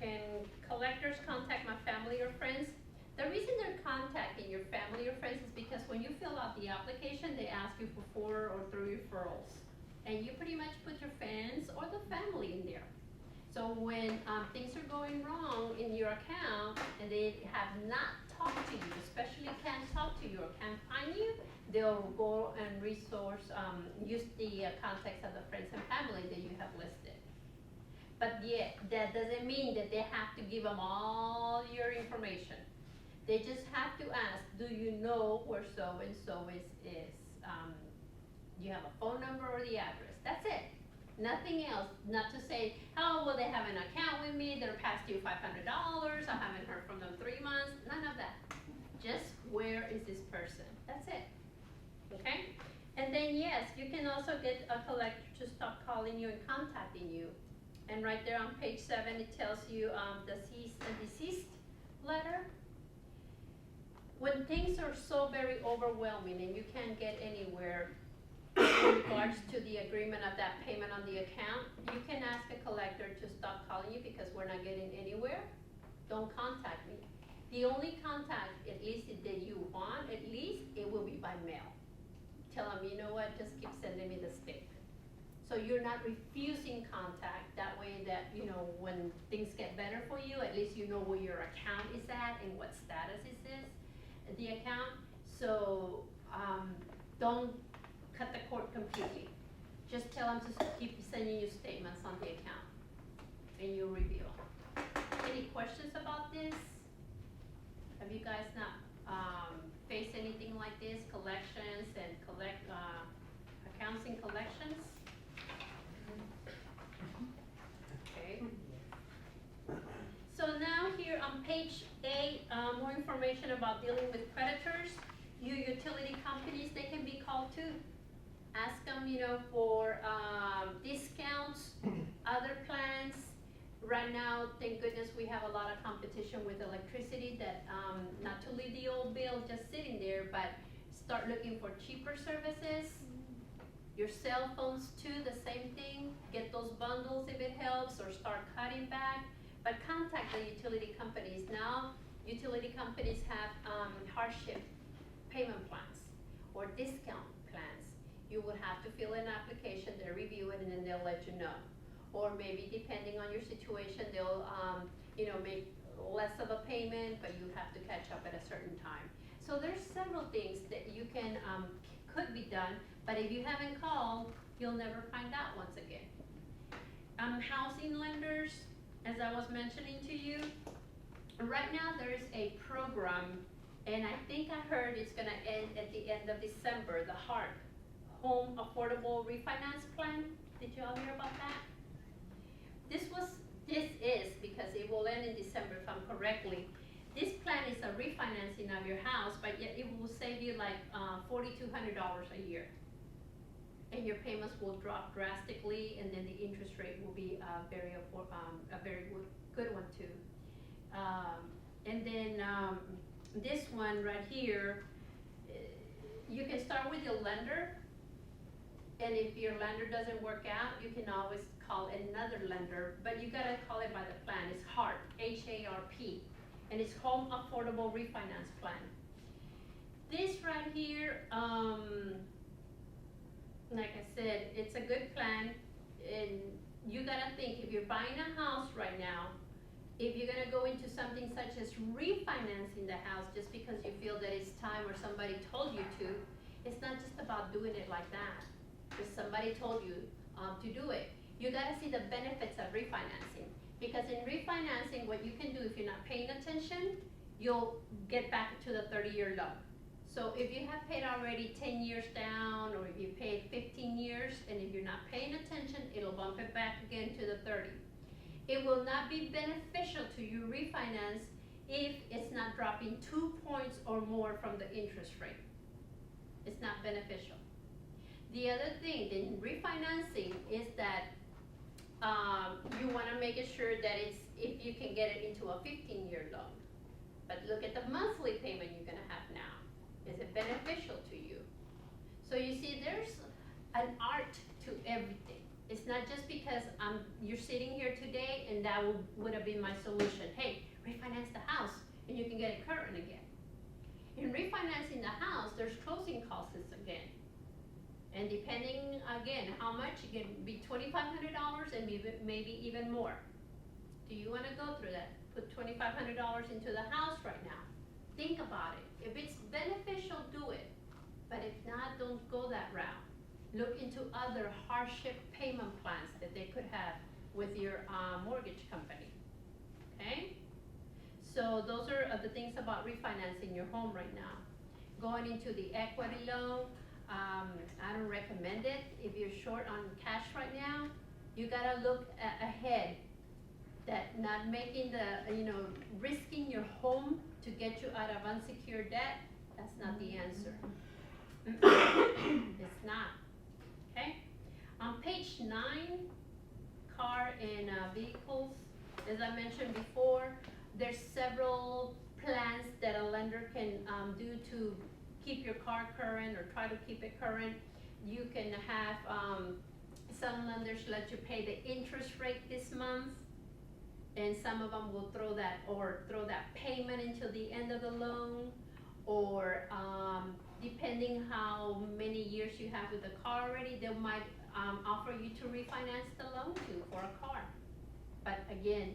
can collectors contact my family or friends? The reason they're contacting your family or friends is because when you fill out the application, they ask you for 4 or 3 referrals. And you pretty much put your friends or the family in there. So when things are going wrong in your account and they have not talked to you, especially can't talk to you or can't find you, they'll go and use the contacts of the friends and family that you have listed. But yet, that doesn't mean that they have to give them all your information. They just have to ask, do you know where so-and-so is? Do you have a phone number or the address? That's it. Nothing else. Not to say, oh, well, they have an account with me. They're past due $500. I haven't heard from them 3 months. None of that. Just where is this person? That's it. Okay? And then, yes, you can also get a collector to stop calling you and contacting you. And right there on page 7, it tells you the cease and desist letter. When things are so very overwhelming and you can't get anywhere in regards to the agreement of that payment on the account, you can ask a collector to stop calling you because we're not getting anywhere. Don't contact me. The only contact, at least that you want, at least it will be by mail. tell them, you know what, just keep sending me the statement. So you're not refusing contact, that way that, you know, when things get better for you, at least you know where your account is at and what status it is, the account. So, don't cut the cord completely. Just tell them to keep sending you statements on the account, and you'll review them. Any questions about this? Have you guys not, faced anything like this, collections and accounts and collections? Okay. So now here on page 8, more information about dealing with creditors. Your utility companies, they can be called too. Ask them, you know, for discounts, other plans. Right now, thank goodness, we have a lot of competition with electricity that, not to leave the old bill just sitting there, but start looking for cheaper services. Your cell phones too, the same thing. Get those bundles if it helps, or start cutting back. But contact the utility companies. Now, utility companies have hardship payment plans or discount plans. You would have to fill an application, they review it, and then they'll let you know. Or maybe depending on your situation, they'll you know, make less of a payment, but you have to catch up at a certain time. So there's several things that you can could be done, but if you haven't called, you'll never find out once again. Housing lenders, as I was mentioning to you, right now there's a program, and I think I heard it's gonna end at the end of December, the HARP, Home Affordable Refinance Plan. Did you all hear about that? This is, because it will end in December if I'm correctly. This plan is a refinancing of your house, but yet it will save you like $4,200 a year. And your payments will drop drastically, and then the interest rate will be a very good one too. And then this one right here, you can start with your lender, and if your lender doesn't work out, you can always call another lender, but you gotta call it by the plan. It's HARP, H-A-R-P, and it's Home Affordable Refinance Plan. This right here, like I said, it's a good plan, and you gotta think, if you're buying a house right now, if you're gonna go into something such as refinancing the house just because you feel that it's time or somebody told you to, it's not just about doing it like that, because somebody told you to do it. You gotta see the benefits of refinancing, because in refinancing, what you can do if you're not paying attention, you'll get back to the 30-year loan. So if you have paid already 10 years down, or if you paid 15 years, and if you're not paying attention, it'll bump it back again to the 30. It will not be beneficial to you refinance if it's not dropping 2 points or more from the interest rate. It's not beneficial. The other thing in refinancing is that you want to make sure that it's, if you can get it into a 15-year loan. But look at the monthly payment you're going to have now. Is it beneficial to you? So you see, there's an art to everything. It's not just because you're sitting here today and that would have been my solution. Hey, refinance the house and you can get it current again. In refinancing the house, there's closing costs again. And depending, again, how much, it can be $2,500 and maybe even more. Do you want to go through that? Put $2,500 into the house right now. Think about it. If it's beneficial, do it. But if not, don't go that route. Look into other hardship payment plans that they could have with your mortgage company. Okay? So those are the things about refinancing your home right now. Going into the equity loan, I don't recommend it. If you're short on cash right now, you gotta look ahead. That not making the, risking your home to get you out of unsecured debt, that's not the answer. It's not, okay? On page 9, car and vehicles, as I mentioned before, there's several plans that a lender can do to keep your car current or try to keep it current. You can have, some lenders let you pay the interest rate this month, and some of them will throw that payment until the end of the loan, or depending how many years you have with the car already, they might offer you to refinance the loan too for a car. But again,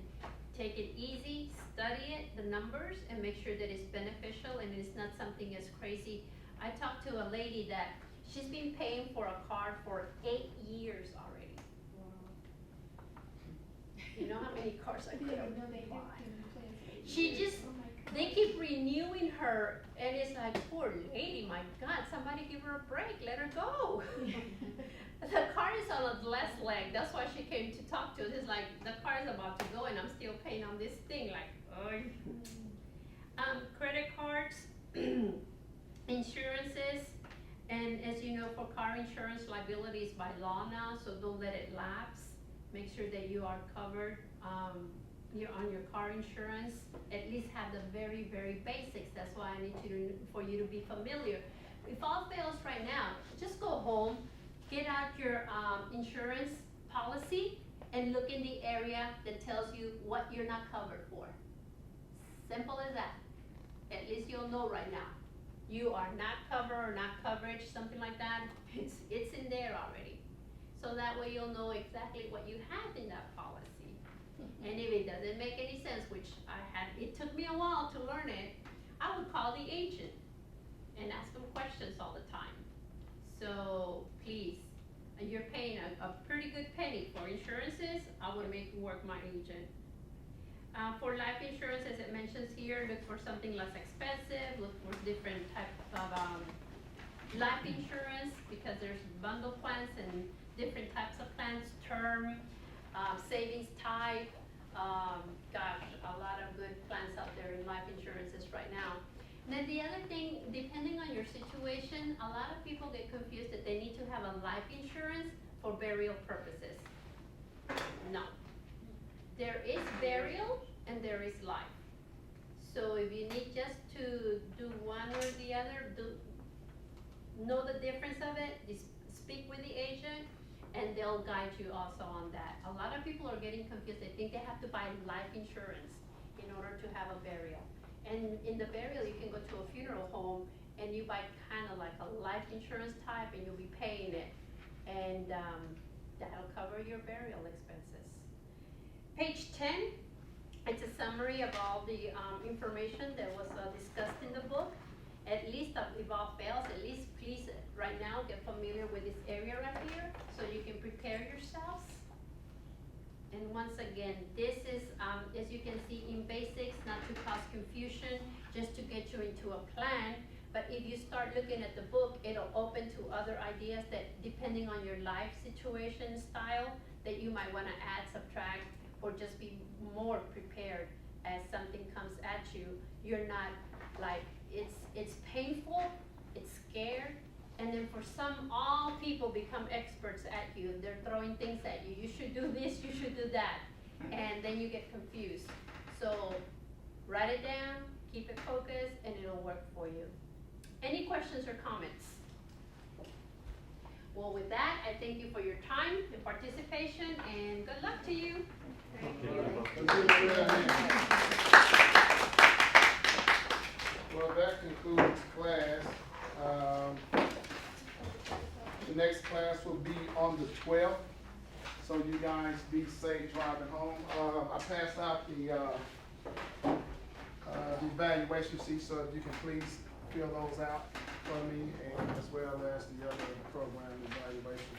take it easy, study it, the numbers, and make sure that it's beneficial and it's not something as crazy. I talked to a lady that she's been paying for a car for 8 years already. You know how many cars I could have bought? She just, they keep renewing her, and it's like, poor lady, my God, somebody give her a break, let her go. The car is on its last leg, that's why she came to talk to us. It's like, the car is about to go and I'm still paying on this thing, like, oh. Credit cards, insurances, and as you know, for car insurance, liability is by law now, so don't let it lapse. Make sure that you are covered, you're on your car insurance, at least have the very, very basics. That's why I need for you to be familiar. If all fails right now, just go home, get out your insurance policy, and look in the area that tells you what you're not covered for. Simple as that. At least you'll know right now. You are not covered or not coverage, something like that. It's in there already. So that way you'll know exactly what you have in that policy. And if it doesn't make any sense, which it took me a while to learn it, I would call the agent and ask them questions all the time. So please, you're paying a pretty good penny for insurances. I would make work my agent. For life insurance, as it mentions here, look for something less expensive. Look for different types of life insurance, because there's bundle plans and different types of plans, term, savings type. Gosh, a lot of good plans out there in life insurances right now. And then the other thing, depending on your situation, a lot of people get confused that they need to have a life insurance for burial purposes. No. There is burial and there is life. So if you need just to do one or the other, know the difference of it, speak with the agent, and they'll guide you also on that. A lot of people are getting confused. They think they have to buy life insurance in order to have a burial. And in the burial, you can go to a funeral home and you buy kind of like a life insurance type, and you'll be paying it. And that'll cover your burial expenses. Page 10, it's a summary of all the information that was discussed in the book. At least, if all fails, at least please right now get familiar with this area right here so you can prepare yourselves. And once again, this is, as you can see, in basics, not to cause confusion, just to get you into a plan. But if you start looking at the book, it'll open to other ideas that, depending on your life situation style, that you might want to add, subtract, or just be more prepared as something comes at you. You're not like, it's painful, it's scared, and then for some, all people become experts at you. They're throwing things at you. You should do this, you should do that. And then you get confused. So write it down, keep it focused, and it'll work for you. Any questions or comments? Well, with that, I thank you for your time and participation, and good luck to you. Well, that concludes class. The next class will be on the 12th, so you guys be safe driving home. I passed out the evaluation sheet, so if you can please fill those out for me, and as well as the other program evaluation.